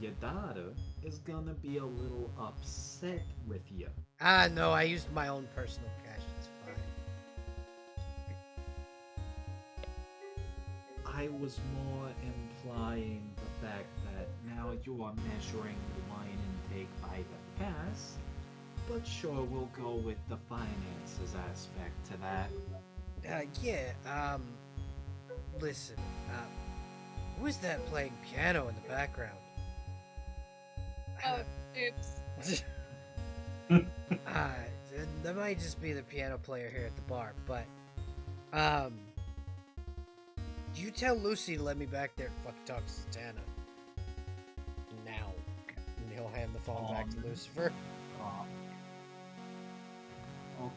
your daughter is gonna be a little upset with you. Ah, no, I used my own personal cash. It's fine. I was more implying the fact that now you are measuring the wine intake by the cask, but sure, we'll go with the finances aspect to that. Listen, who is that playing piano in the background? Oh, oops. That might just be the piano player here at the bar, but, you tell Lucy to let me back there and fucking talk to Zatanna. Now. And he'll hand the phone back to Lucifer.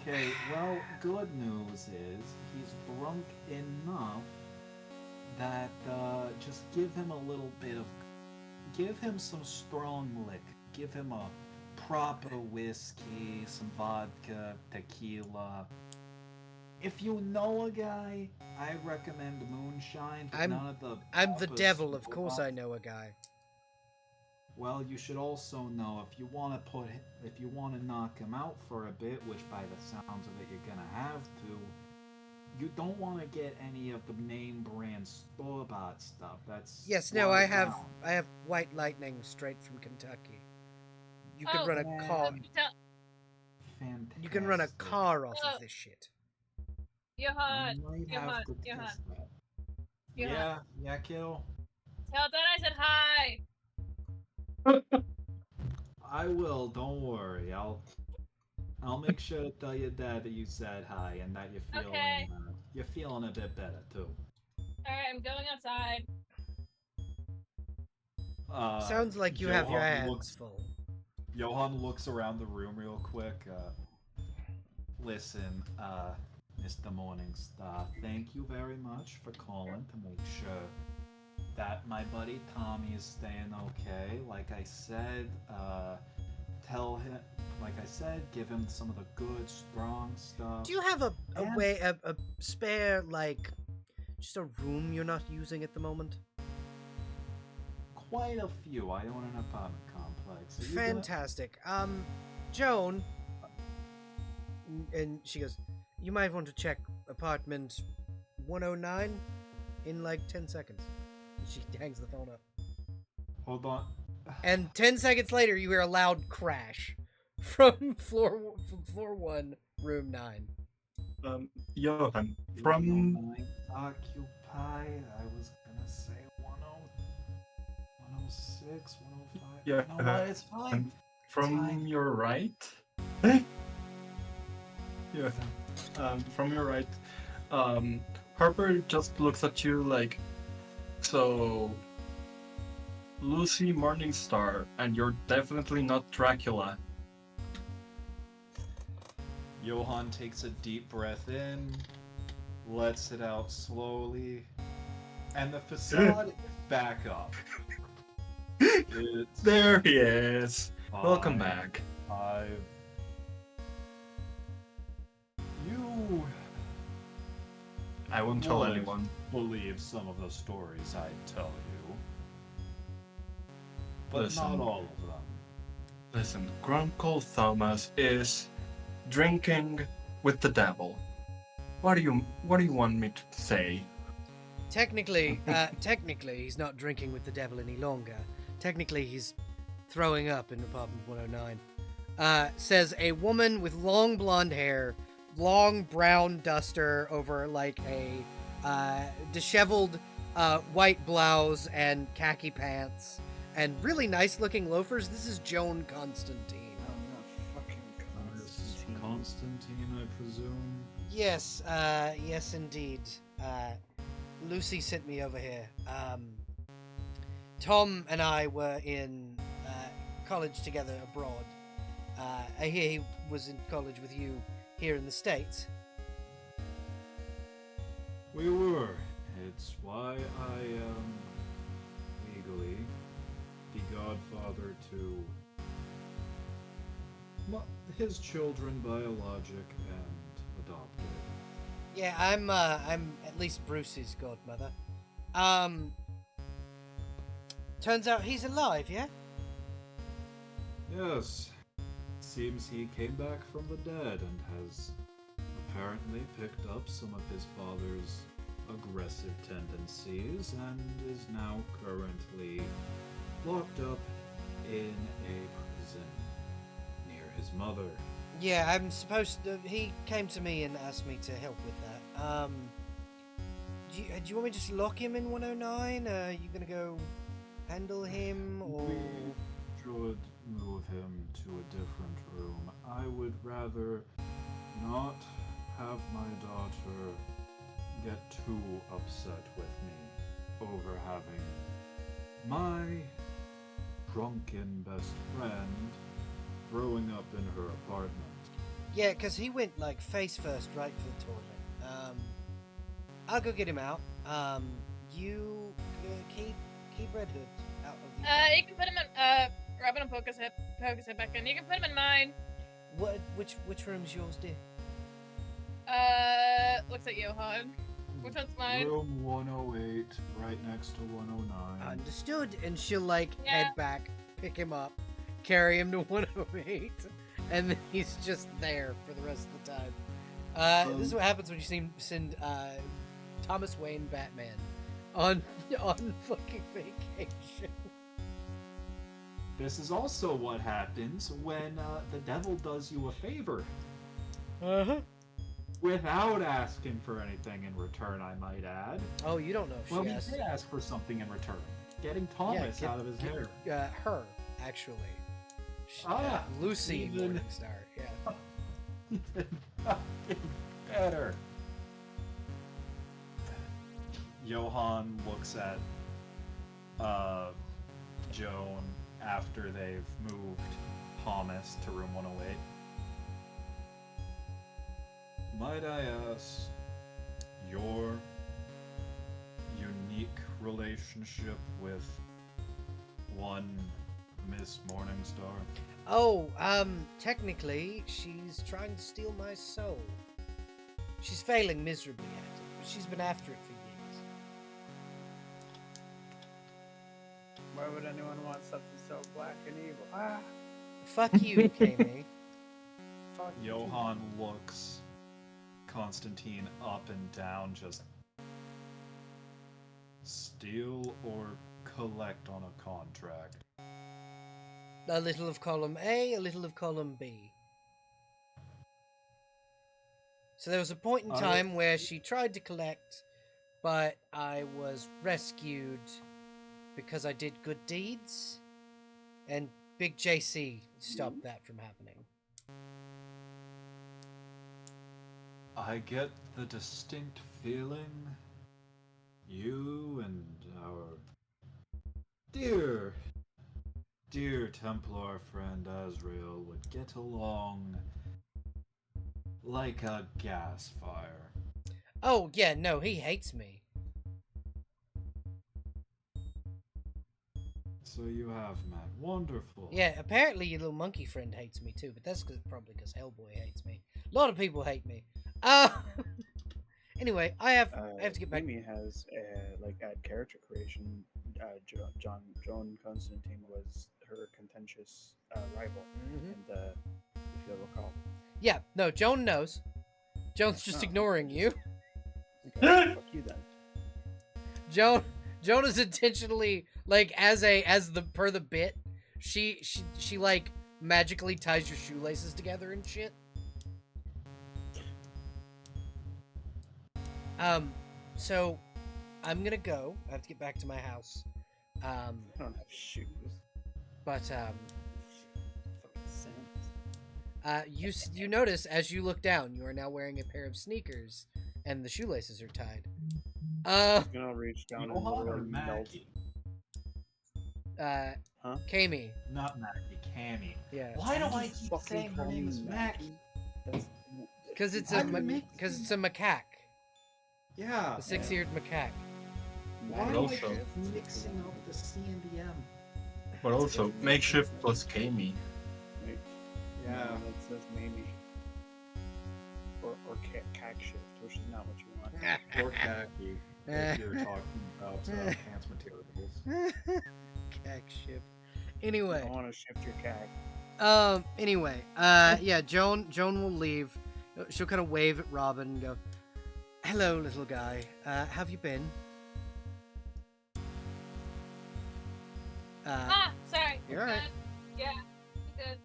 Okay, well, good news is he's drunk enough that just give him a little bit of, give him some strong liquor, give him a proper whiskey, some vodka, tequila. If you know a guy, I recommend moonshine, but none of the. I'm the proper devil, of course stuff. I know a guy. Well, you should also know if you want to knock him out for a bit, which by the sounds of it you're gonna have to. You don't want to get any of the name brand store-bought stuff. That's Yes, no, watered I down. have White Lightning straight from Kentucky. You can run a man. car. Fantastic. You can run a car off of this shit. Johan, You might Johan, have to Johan. test that. Johan. Yeah, kiddo. Tell Dad I said hi. I will. Don't worry. I'll make sure to tell your dad that you said hi and that you're feeling a bit better too. Alright, I'm going outside. Sounds like you have your Johan hands looks- full. Johan looks around the room real quick. Listen, Mr. Morningstar, thank you very much for calling to make sure that my buddy Tommy is staying okay. Like I said, give him some of the good, strong stuff. Do you have a And- spare, like, just a room you're not using at the moment? Quite a few. I own an apartment complex. Are you gonna- Fantastic. Joan, and she goes, you might want to check apartment 109 in like 10 seconds. And she hangs the phone up. Hold on. And 10 seconds later, you hear a loud crash from floor 1, room 9. Johan, from Occupied. I was gonna say 106, 105. Yeah, You know what? It's fine. from fine. your right. Yeah, from your right. Harper just looks at you like, So, Lucy Morningstar, and you're definitely not Dracula. Johann takes a deep breath in, lets it out slowly, and the facade is back up. It's There he is. Welcome fine. back. You I won't tell would anyone. believe some of the stories I'd tell you, but Listen. not all of them. Listen, Grunkle Thomas is drinking with the devil. What do you want me to say? Technically, he's not drinking with the devil any longer. Technically, he's throwing up in apartment 109. Says a woman with long blonde hair, long brown duster over like a disheveled white blouse and khaki pants and really nice looking loafers. This is Joan Constantine. I'm not fucking Constantine. Constantine, I presume. Yes, yes indeed. Lucy sent me over here. Tom and I were in college together abroad. I hear he was in college with you here in the States. We were. It's why I am legally the godfather to his children, biologic and adopted. Yeah, I'm at least Bruce's godmother. Turns out he's alive, yeah? Yes. Seems he came back from the dead and has apparently picked up some of his father's aggressive tendencies and is now currently locked up in a prison near his mother. Yeah, I'm supposed to. He came to me and asked me to help with that. Do you want me to just lock him in 109? Are you gonna go handle him, or? We should move him to a different room. I would rather not have my daughter get too upset with me over having my drunken best friend throwing up in her apartment. Yeah, because he went like face first right for the toilet. I'll go get him out. You keep Red Hood out of the. You can put him in. Robin will poke his head back in. You can put him in mine. What? Which room's yours, dear? Looks like Johan. Which one's mine? Room 108, right next to 109. Understood. And she'll like Yeah. head back, pick him up, carry him to 108, and then he's just there for the rest of the time. This is what happens when you send Thomas Wayne Batman on fucking vacation. This is also what happens when the devil does you a favor. Uh-huh. Without asking for anything in return, I might add. Oh, you don't know if Well, she he asked. did ask for something in return. Getting Thomas out of his hair. Her, actually. Lucy even- Morningstar, yeah. Even fucking better. Johan looks at Joan after they've moved Thomas to room 108. Might I ask your unique relationship with one Miss Morningstar? Oh, technically, she's trying to steal my soul. She's failing miserably at it, but she's been after it for years. Why would anyone want something so black and evil? Ah, Fuck you, Kami. fuck you. Johan looks Constantine up and down, just steal or collect on a contract. A little of column A, a little of column B. So there was a point in time where she tried to collect, but I was rescued because I did good deeds, and Big JC stopped that from happening. I get the distinct feeling you and our dear Templar friend Azrael would get along like a gas fire. Oh, yeah, no, he hates me. So you have met. Wonderful. Yeah, apparently your little monkey friend hates me too, but that's probably because Hellboy hates me. A lot of people hate me. Anyway, I have to get back. Mimi has like at character creation. Joan Constantine was her contentious rival, Mhm. and if you'll recall. Yeah, no, Joan knows. Joan's just Oh. ignoring you. Okay, fuck you then. Joan is intentionally like as the per the bit, she like magically ties your shoelaces together and shit. So I'm gonna go. I have to get back to my house. I don't have shoes. But Fucking sense. you notice as you look down, you are now wearing a pair of sneakers, and the shoelaces are tied. I'm gonna reach down and Johan or literally melt. Mackie? Huh? Kami. Not Mackie, Cammy. Yeah. Why do I You keep fucking saying her call name me is Mackie? That's Because it's I'm mixing- a macaque, Yeah. a six-eared macaque. Why But do I also- keep mixing up the C and the M? But also, makeshift plus Kami. Wait, Yeah. no, that says Mamie. Or cack shift, which is not what you want. Or khaki, if you're talking about pants materials. Cack shift. I Anyway, want to shift your cack. Anyway, yeah, Joan will leave. She'll kind of wave at Robin and go, "Hello, little guy. How have you been?" Sorry. You're all right. Good. Yeah, good.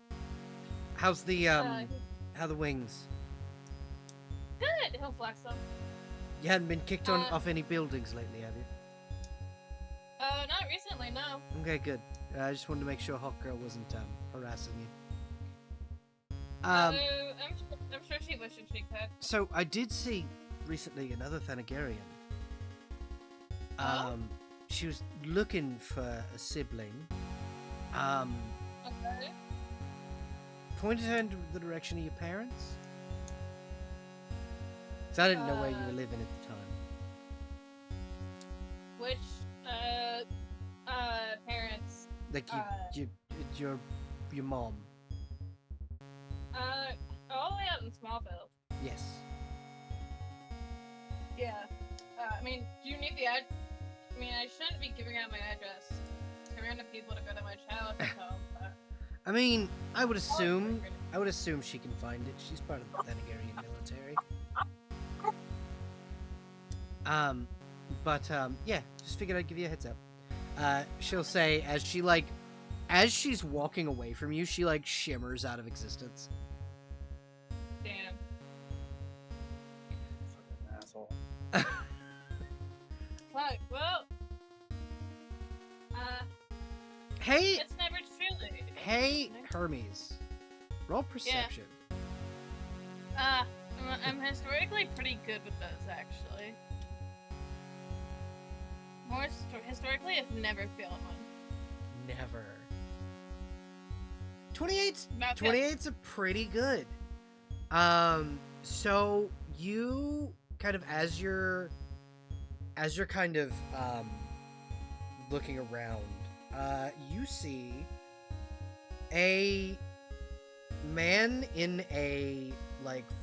How's the He's how the wings? good. He'll flex them. You hadn't been kicked off any buildings lately, have you? Not recently, no. Okay, good. I just wanted to make sure Hawkgirl wasn't harassing you. I'm sure she wishes she could. So I did see recently another Thanagarian. Oh? She was looking for a sibling. Okay. Pointed her in the direction of your parents. 'Cause I didn't know where you were living at the time. Which, parents? Like your mom. All the way out in Smallville. Yes. Yeah. I mean, do you need the ad? I mean, I shouldn't be giving out my address to random people to go to my childhood home, but... I mean, I would assume she can find it. She's part of the Thanagarian military. Yeah, just figured I'd give you a heads up. She'll say as she's walking away from you, she shimmers out of existence. Damn. Fucking asshole. Fuck, well... Hey, it's never truly... hey, Hermes. Roll perception. I'm historically pretty good with those, actually. Historically, I've never failed one. Never. 28's Not failed. 28's a pretty good. So you kind of as you're kind of looking around, you see a man in a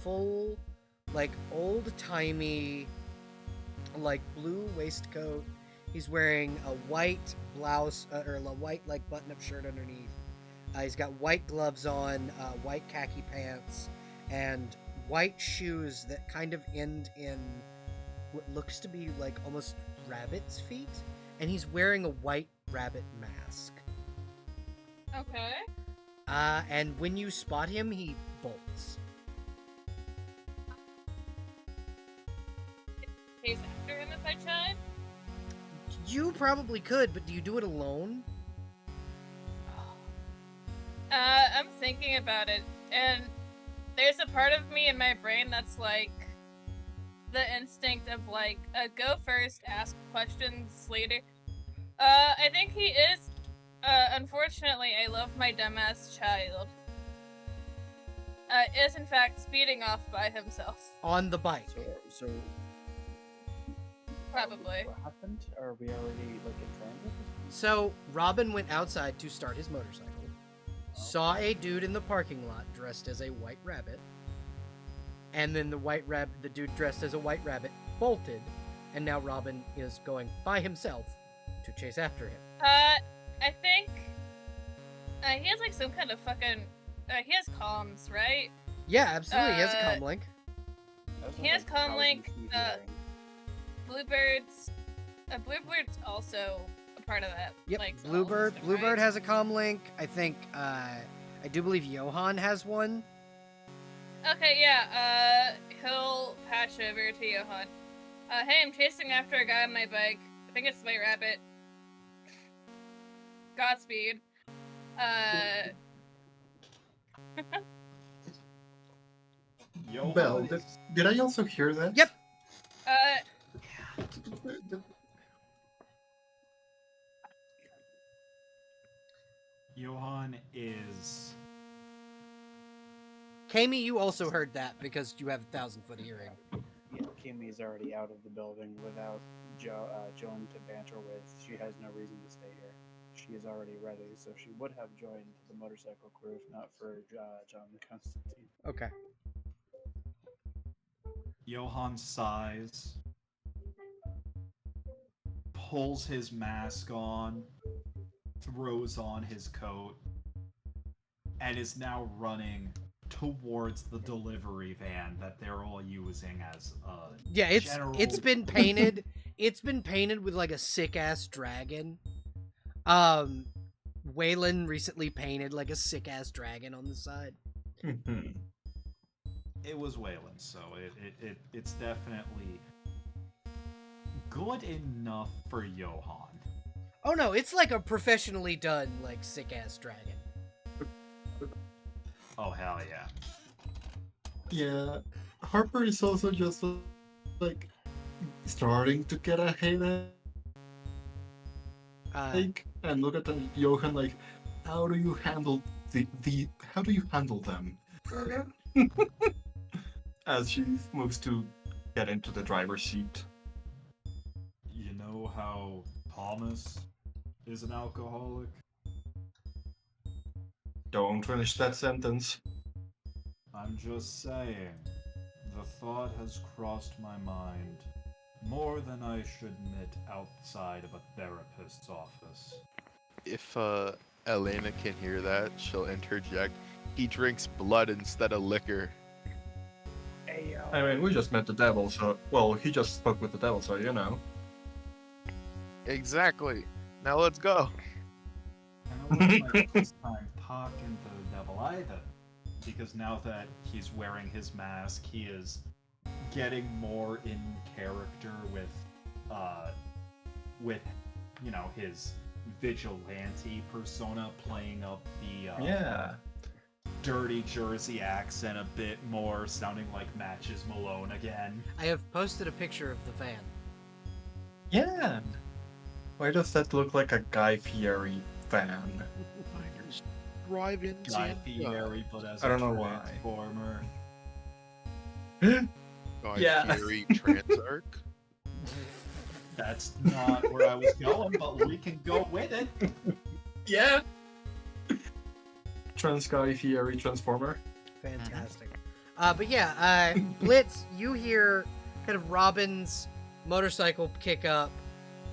full old-timey blue waistcoat. He's wearing a white blouse or a white button-up shirt underneath. He's got white gloves on, white khaki pants, and white shoes that kind of end in what looks to be almost rabbit's feet. And he's wearing a white rabbit mask. Okay. And when you spot him, he bolts. Chase after him if I tried? You probably could, but do you do it alone? I'm thinking about it, and there's a part of me in my brain that's the instinct of go first, ask questions later. I think he is. Unfortunately, I love my dumbass child. Is in fact speeding off by himself. On the bike. So Probably. what happened? Are we already like in transit? So Robin went outside to start his motorcycle, saw a dude in the parking lot dressed as a white rabbit, and then the dude dressed as a white rabbit bolted, and now Robin is going by himself to chase after him. I think he has like some kind of fucking. He has comms, right? Yeah, absolutely. He has a comm link. He has comlink. Bluebird's also a part of that. Yep. Like, Bluebird. system, Bluebird right? has a comm link. I think. I do believe Johan has one. Okay, yeah. He'll patch over to Johan. Hey, I'm chasing after a guy on my bike. I think it's White Rabbit. Godspeed. Johan Belle, is- did I also hear that? Yep. Johan is Kami, you also heard that because you have 1,000-foot hearing. Yeah, Kimmy's already out of the building without Joan to banter with. She has no reason to stay here. She is already ready, so she would have joined the motorcycle crew if not for John Constantine. Okay. Johan sighs, pulls his mask on, throws on his coat, and is now running towards the delivery van that they're all using as a Yeah, it's general... been painted. It's been painted with like a sick ass dragon. Waylon recently painted like a sick ass dragon on the side. It was Wayland, so it's definitely good enough for Johan. Oh no, it's like a professionally done like sick ass dragon. Oh hell yeah. Yeah, Harper is also just like starting to get a headache and look at the Johan like, how do you handle how do you handle them? As she moves to get into the driver's seat. You know how Thomas is an alcoholic? Don't finish that sentence. I'm just saying, the thought has crossed my mind more than I should admit outside of a therapist's office. If Elena can hear that, she'll interject. He drinks blood instead of liquor. Hey, I mean, we just met the devil, so... Well, he just spoke with the devil, so you know. Exactly. Now let's go. And it wasn't my first time talking to the devil either. Because now that he's wearing his mask, he is getting more in character with you know, his vigilante persona, playing up the Yeah. dirty Jersey accent a bit more, sounding like Matches Malone again. I have posted a picture of the van. Yeah. Why does that look like a Guy Fieri fan? Drive in. Guy Fieri, but as I a don't know why. Transformer. Guy Yeah. Fieri Transarch. That's not where I was going, but we can go with it. Yeah. Trans Guy Fieri Transformer. Fantastic. But yeah, Blitz, you hear kind of Robin's motorcycle kick up.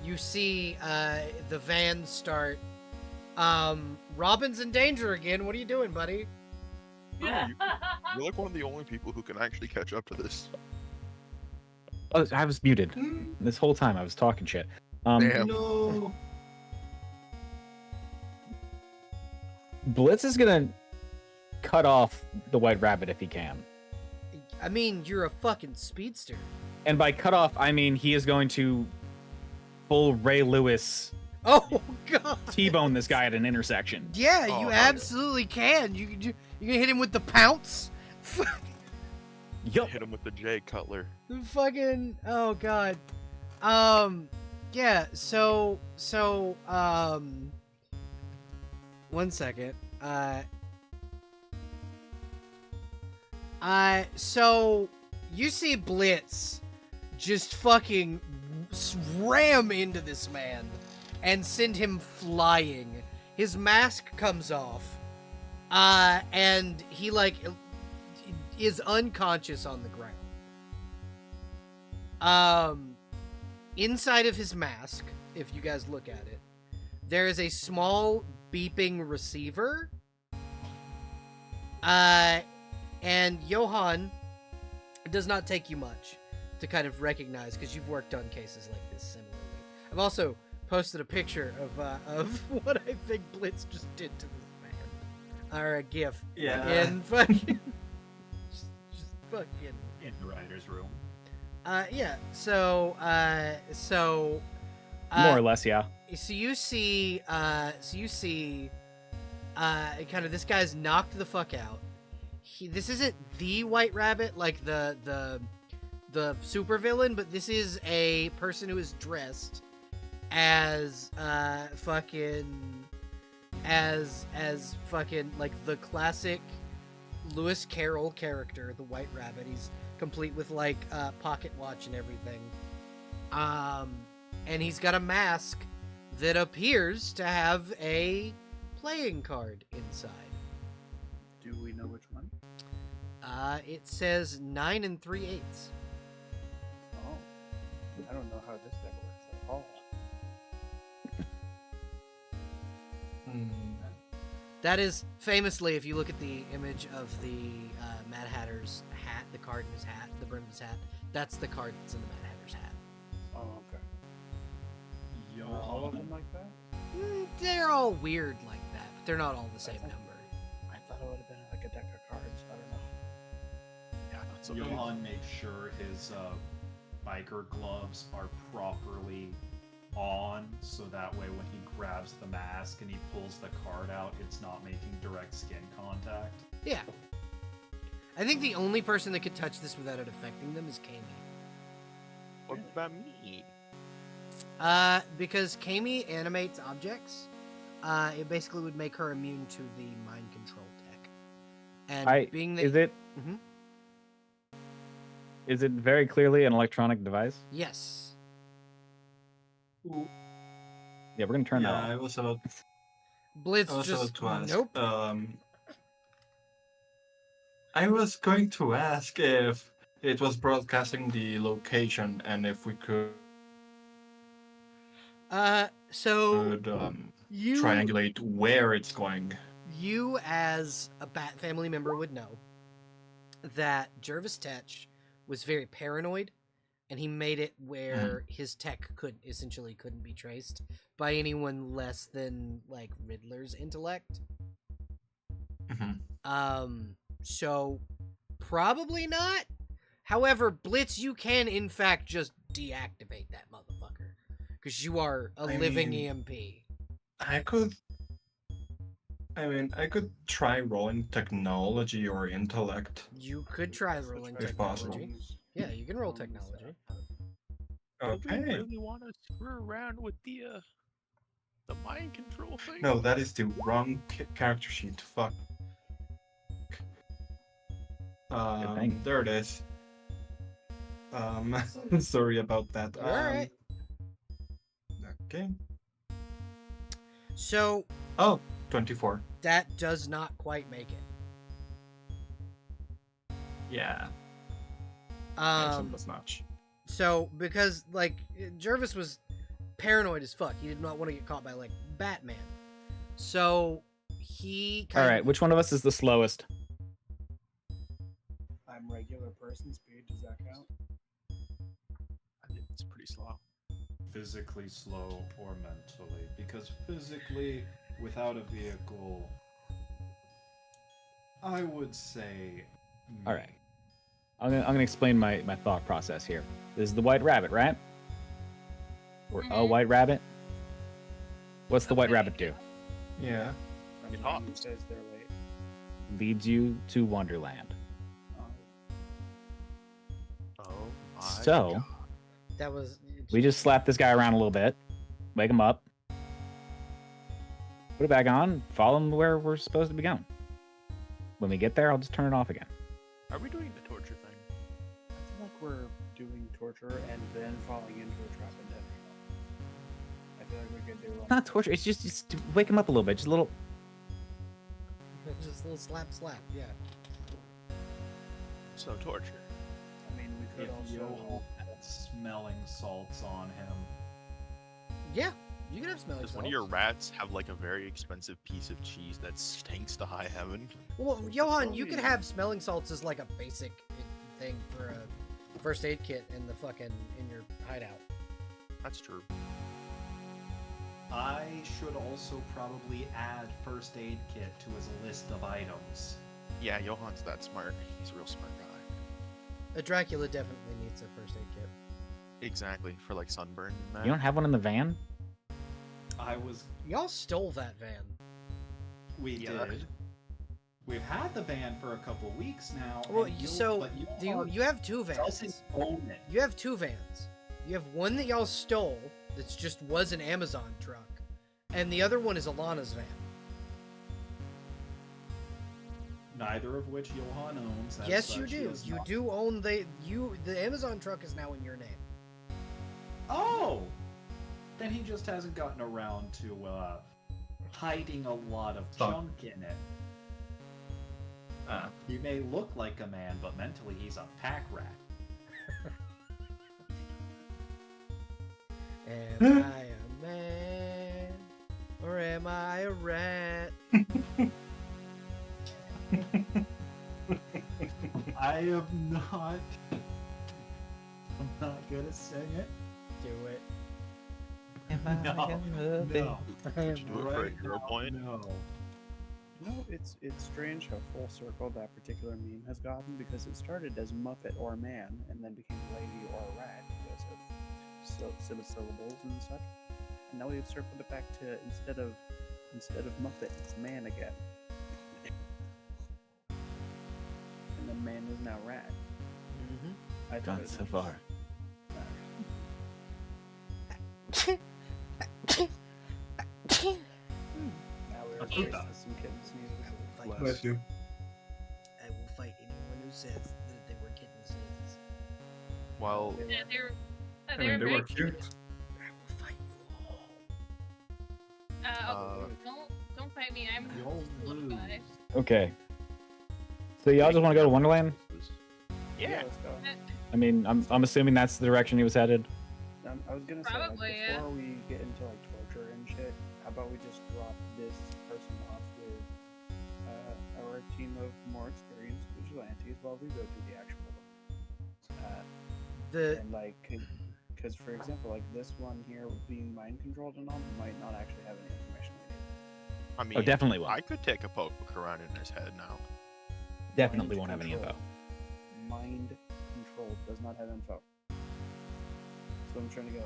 You see the van start. Robin's in danger again. What are you doing, buddy? You're like one of the only people who can actually catch up to this. Oh, I was muted. This whole time I was talking shit. Damn. No. Blitz is gonna cut off the White Rabbit if he can. I mean, you're a fucking speedster. And by cut off, I mean he is going to full Ray Lewis Oh god. T-bone this guy at an intersection. Yeah, Oh, you hell yeah. absolutely can. You can hit him with the pounce. Yup. Hit him with the J Cutler. Fucking oh god. Yeah, one second. So you see Blitz just fucking ram into this man and send him flying. His mask comes off, and he like is unconscious on the ground. Inside of his mask, if you guys look at it, there is a small beeping receiver. And Johan, it does not take you much to kind of recognize because you've worked on cases like this similarly. I've also posted a picture of what I think Blitz just did to this man, or a GIF. Yeah. In fucking, just fucking. In the writer's room. Yeah. So, More or less, yeah. So you see, kind of this guy's knocked the fuck out. This isn't the White Rabbit like the supervillain, but this is a person who is dressed as fucking like the classic Lewis Carroll character, the White Rabbit. He's complete with like pocket watch and everything. And he's got a mask that appears to have a playing card inside. Do we know which one? It says 9 3/8. Oh, I don't know how this deck works at all. That is famously, if you look at the image of the Mad Hatter's hat, the card in his hat, the brim of his hat, that's the card that's in the Mad Hatter's hat. Oh, okay. Johan. Are all of them like that? They're all weird like that, but they're not all the same number. I thought it would have been like a deck of cards. I don't know. Johan makes sure his biker gloves are properly on, so that way when he grabs the mask and he pulls the card out, it's not making direct skin contact. Yeah. I think the only person that could touch this without it affecting them is Kami. What about me? Because Kami animates objects, it basically would make her immune to the mind control tech. And being that... Is it? Mhm. Is it very clearly an electronic device? Yes. Ooh. Yeah, we're gonna turn that I off. was about, Blitz I was just... about to ask. Nope. I was going to ask if it was broadcasting the location and if we could So... you... triangulate where it's going. You, as a Bat family member, would know that Jervis Tetch was very paranoid, and he made it where his tech couldn't be traced by anyone less than like Riddler's intellect. So probably not. However, Blitz, you can in fact just deactivate that motherfucker because you are a living EMP. I could try rolling technology or intellect. You could try rolling If possible. technology. Yeah, you can roll technology. Do we Okay. really want to screw around with the mind control thing? No, that is the wrong character sheet. Fuck. thing. There it is. Sorry about that. All right. Okay. So Oh, 24. that does not quite make it. Yeah. Um, That's much. so because like Jervis was paranoid as fuck, he did not want to get caught by like Batman. So he All right, which one of us is the slowest? I'm regular person speed. Does that count? I think it's pretty slow. Physically slow or mentally, because physically without a vehicle, I would say All right. I'm gonna explain my thought process here. This is the White Rabbit, right? Or a Mhm. White Rabbit? What's the White Okay. Rabbit do? Yeah. I mean, hops. who says they're late? Leads you to Wonderland. Oh, Oh my So- God. that was We just slap this guy around a little bit, wake him up, put it back on, follow him where we're supposed to be going. When we get there, I'll just turn it off again. Are we doing the torture thing? I feel like we're doing torture and then falling into a trap and then. I feel like we could do one. It's not torture. It's just to wake him up a little bit. Just a little. Just a little slap, yeah. So torture. I mean, we If could also. Johan had smelling salts on him. Yeah, you can have smelling Does salts. one of your rats have like a very expensive piece of cheese that stinks to high heaven? Well, Johan, you probably- could have smelling salts as like a basic thing for a first aid kit in the in your hideout. That's true. I should also probably add first aid kit to his list of items. Yeah, Johan's that smart. He's a real smart guy. A Dracula definitely needs a first aid kit. Exactly, for like sunburn and that. You don't have one in the van? I was. Y'all stole that van. We Yeah. did. We've had the van for a couple weeks now. Well, and so you have two vans. doesn't own it. You have two vans. You have one that y'all stole that just was an Amazon truck, and the other one is Alana's van. Neither of which Johan owns. As Yes, you such, he do. is You not- do own the Amazon truck is now in your name. Oh! Then he just hasn't gotten around to hiding a lot of Fuck. junk in it. Ah. He may look like a man, but mentally he's a pack rat. Am I a man or am I a rat? I am not. I'm not gonna sing it. Do it. No, no. Would you do it for a Right hero now, point? No. No, it's strange how full circle that particular meme has gotten because it started as Muppet or man and then became lady or rat because of syllables and such. And now we've circled it back to instead of Muppet, it's man again. And then man is now rat. Mm-hmm. I thought Gone it so was- far. Now we're Let's faced do that. with some kitten sneezes. Fight. Bless you. I will fight anyone who says that they were kitten sneezes. Well, They Yeah, were- they were. I They mean, were they very were cute. I will fight you all. Don't fight me. I'm You'll a little lose. guy. Okay. So y'all just want to go to Wonderland? Yeah, let's go. I mean, I'm assuming that's the direction he was headed. I was gonna say, Probably, yeah. before we get into like torture and shit, how about we just drop this person off with our team of more experienced vigilantes while we go do the actual one. And like, because for example, like this one here being mind controlled and all might not actually have any information we need. I mean, Oh, definitely will. I could take a poke around in his head now. Definitely Mind won't have any info. control. Mind controlled does not have info. So I'm trying to go.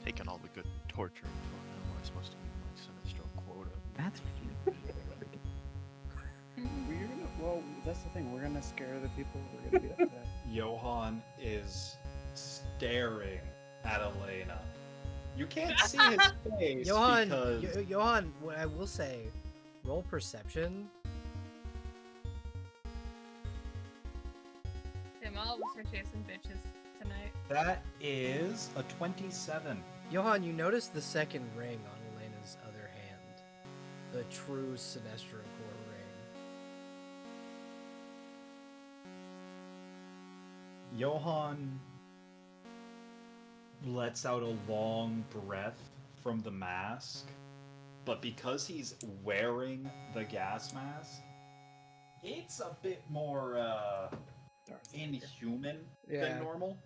Taking all the good torture info now. Am I supposed to be like Sinestro quota? That's Well, that's the thing. We're gonna scare the people. We're gonna be up there. Johan is staring at Elena. You can't see his face Johan, because Johan, what I will say, roll perception. Damn, all of us are chasing bitches tonight. that is a 27. Johan, you notice the second ring on Elena's other hand. The true Sinestro core ring. Johan lets out a long breath from the mask, but because he's wearing the gas mask, it's a bit more Darth. inhuman Yeah. than normal.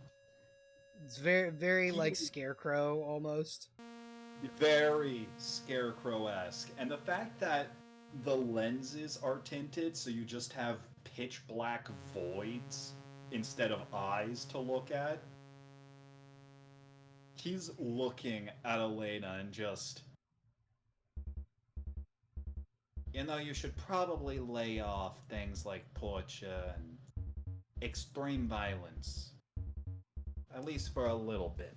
It's very like Scarecrow almost. Very scarecrow-esque. And the fact that the lenses are tinted so you just have pitch black voids instead of eyes to look at. He's looking at Elena and just... You know, you should probably lay off things like torture and extreme violence. At least for a little bit.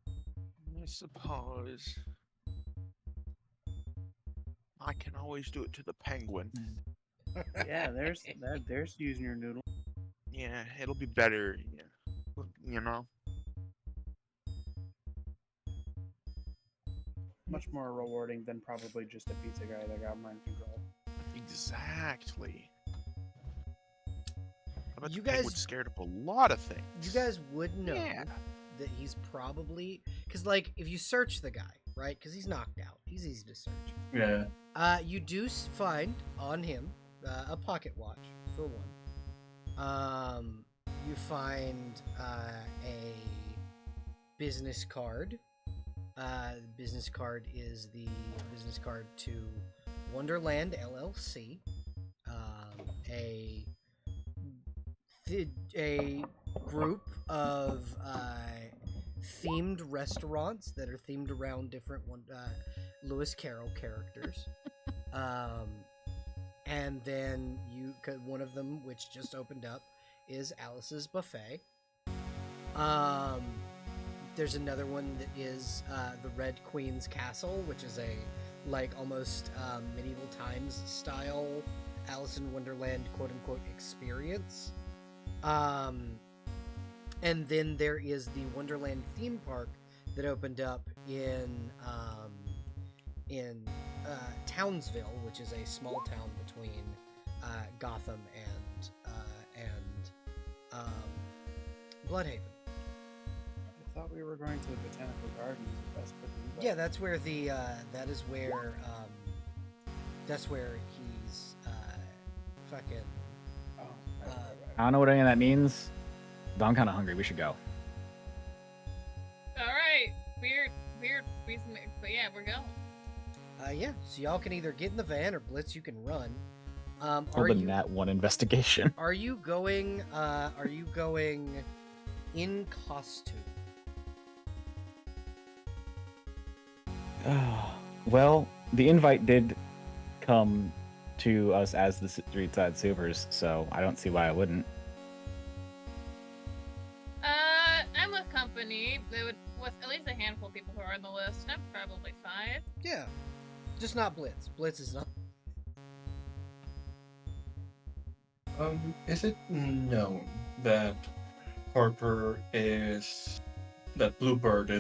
I suppose. I can always do it to the penguin. Yeah, there's using your noodle. Yeah, it'll be better. Yeah. You know? Much more rewarding than probably just a pizza guy that got mind control. Exactly. I bet You the penguin's guys- scared of a lot of things. You guys would know Yeah. that he's probably because, like, if you search the guy, right? Because he's knocked out, he's easy to search. Yeah. You do find on him a pocket watch for one. You find a business card. The business card is the business card to Wonderland LLC. A group of themed restaurants that are themed around different Lewis Carroll characters. And then one of them, which just opened up, is Alice's Buffet. There's another one that is the Red Queen's Castle, which is a almost medieval times style Alice in Wonderland quote unquote experience. And then there is the Wonderland theme park that opened up in Townsville, which is a small town between Gotham and Bloodhaven. I thought we were going to the botanical gardens. If that's what we Yeah, that's where that's where he's fucking. Oh, right. I don't know what any of that means, but I'm kind of hungry. We should go. All right. Weird reason, but yeah, we're going. Yeah, so y'all can either get in the van or Blitz, you can run. Are Holding you that one investigation. are you going in costume? Well, the invite did come to us as the Street Side Supers, so I don't see why I wouldn't. I'm with company. With at least a handful of people who are on the list, I'm probably fine. Yeah, just not Blitz. Blitz is not. Is it known that Bluebird is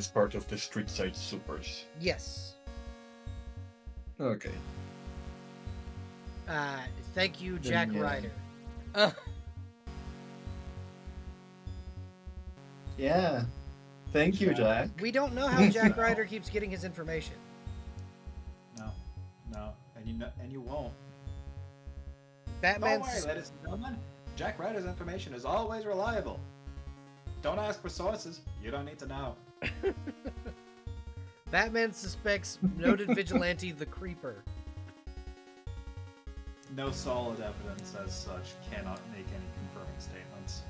part of the Street Side Supers? Yes. Okay. Thank you, Then, Jack yeah. Ryder. Yeah. Thank you, Jack. We don't know how Jack Ryder keeps getting his information. No, and you won't. Batman. Don't worry, ladies and gentlemen. Jack Ryder's information is always reliable. Don't ask for sources. You don't need to know. Batman suspects noted vigilante the Creeper. No solid evidence as such cannot make any confirming statements.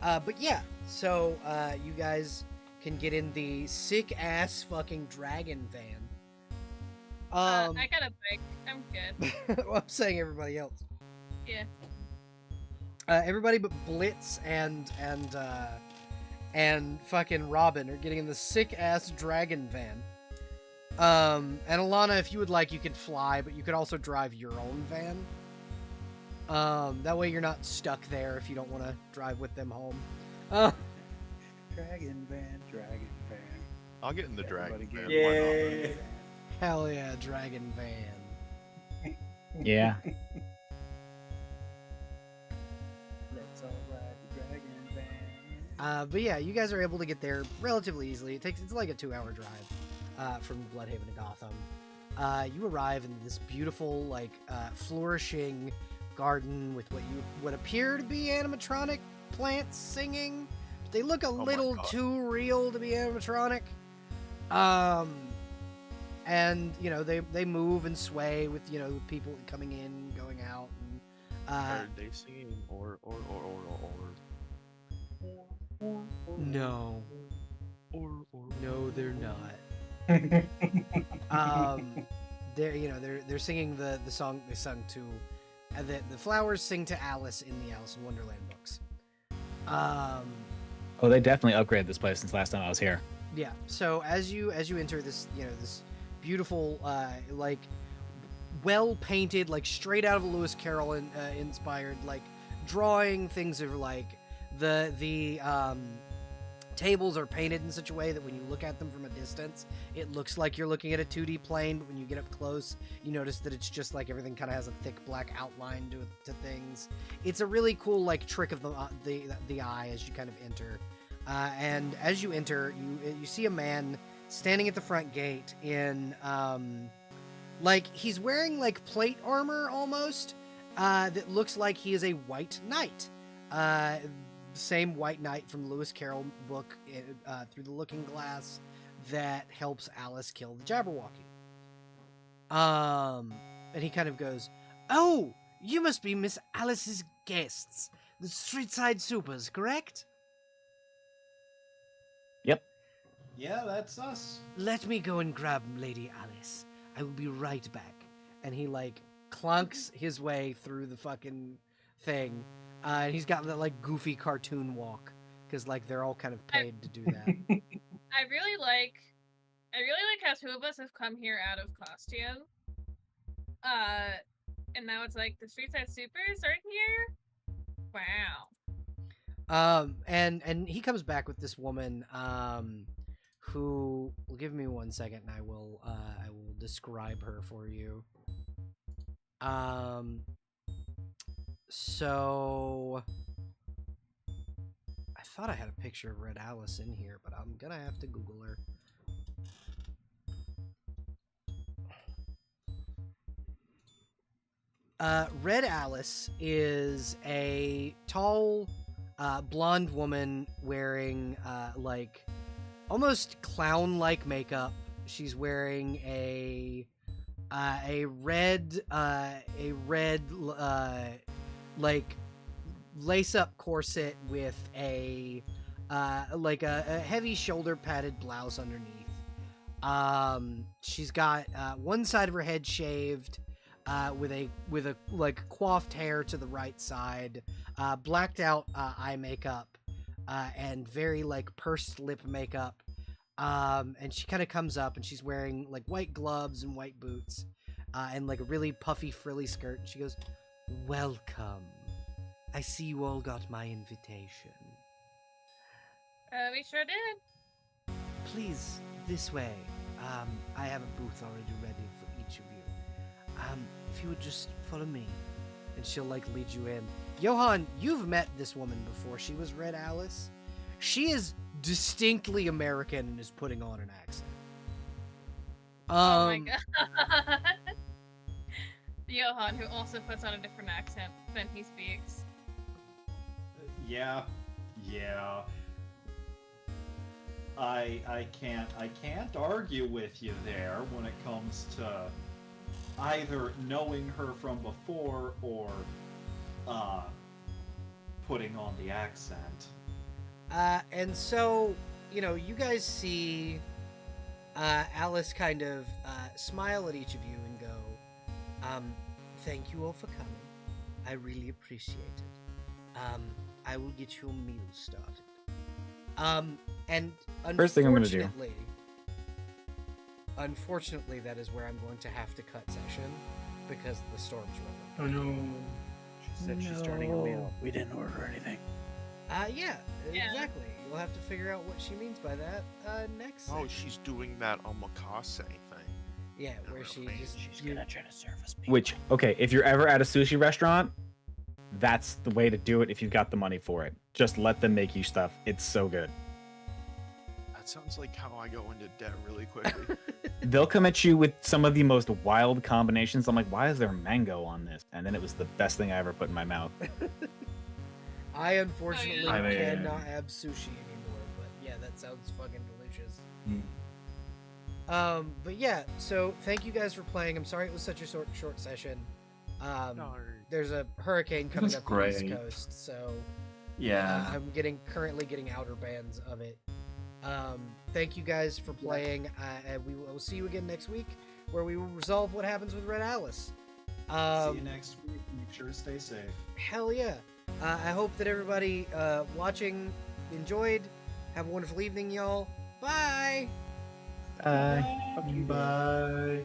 But yeah, so you guys can get in the sick ass fucking dragon van. I got a bike. I'm good. Well, I'm saying everybody else. Yeah. Everybody but Blitz and fucking Robin are getting in the sick ass dragon van. And Alana, if you would like, you could fly, but you could also drive your own van. That way you're not stuck there if you don't want to drive with them home. Dragon van. I'll get in the dragon. Everybody Man. get Why not? Yay. Hell yeah, dragon van. Yeah. Let's all ride the dragon van. But yeah, you guys are able to get there relatively easily. It's like a 2-hour drive from Bloodhaven to Gotham. You arrive in this beautiful, flourishing garden with what appear to be animatronic plants singing. But they look a my little God. too real to be animatronic. And they move and sway with people coming in, going out, and Are they singing or no, they're not. They're singing the song they sung to the flowers sing to Alice in the Alice in Wonderland books. Oh, they definitely upgraded this place since last time I was here. Yeah. So as you enter this, this beautiful, like, well painted, like straight out of a Lewis Carroll inspired, like drawing. Things are like the tables are painted in such a way that when you look at them from a distance, it looks like you're looking at a 2D plane, but when you get up close, you notice that it's just like everything kind of has a thick black outline to things. It's a really cool like trick of the eye as you kind of enter. And as you enter, you see a man standing at the front gate in like he's wearing like plate armor almost that looks like he is a white knight. Same white knight from the Lewis Carroll book, Through the Looking Glass, that helps Alice kill the Jabberwocky. And he kind of goes, "Oh, you must be Miss Alice's guests, the Streetside Supers, correct?" Yep. Yeah, that's us. "Let me go and grab Lady Alice. I will be right back." And he like clunks his way through the fucking thing. And he's got that like goofy cartoon walk because like they're all kind of paid to do that. I really like how two of us have come here out of costume. And now it's like the Streetside Supers are here. Wow. And he comes back with this woman, who will give me 1 second, and I will describe her for you. So I thought I had a picture of Red Alice in here, but I'm gonna have to Google her. Red Alice is a tall, blonde woman wearing like almost clown-like makeup. She's wearing a red like lace-up corset with a like a heavy shoulder padded blouse underneath. She's got one side of her head shaved, with a like coiffed hair to the right side, blacked out eye makeup, and very like pursed lip makeup. And she kind of comes up and she's wearing like white gloves and white boots, and like a really puffy frilly skirt. And she goes, "Welcome. I see you all got my invitation. We sure did. Please, this way. I have a booth already ready for each of you. If you would just follow me." And she'll like lead you in. Johan, you've met this woman before. She was Red Alice. She is distinctly American and is putting on an accent. Oh my god. Johan, who also puts on a different accent than he speaks. Yeah. I can't argue with you there when it comes to either knowing her from before or putting on the accent. And so, you guys see Alice kind of smile at each of you and go, "Thank you all for coming. I really appreciate it. I will get your meal started." And First thing I'm gonna do. Unfortunately, that is where I'm going to have to cut session because the storm's rolling. Oh no. She said she's starting a meal. We didn't order anything. Yeah, exactly. You'll have to figure out what she means by that next Oh, session. she's doing that omakase thing. Yeah, I where don't she know, just... She's gonna try to serve us. Which, okay, if you're ever at a sushi restaurant, that's the way to do it if you've got the money for it. Just let them make you stuff. It's so good. That sounds like how I go into debt really quickly. They'll come at you with some of the most wild combinations. I'm like, why is there mango on this? And then it was the best thing I ever put in my mouth. I unfortunately I mean- cannot have sushi anymore, but yeah, that sounds fucking delicious. But yeah, so thank you guys for playing. I'm sorry it was such a short session. No. There's a hurricane coming was up the East great. Coast, so Yeah. I'm currently getting outer bands of it. Thank you guys for playing, and we will see you again next week, where we will resolve what happens with Red Alice. See you next week. Make sure to stay safe. Hell yeah. I hope that everybody watching enjoyed. Have a wonderful evening, y'all. Bye. Bye. Fuck you, Bye.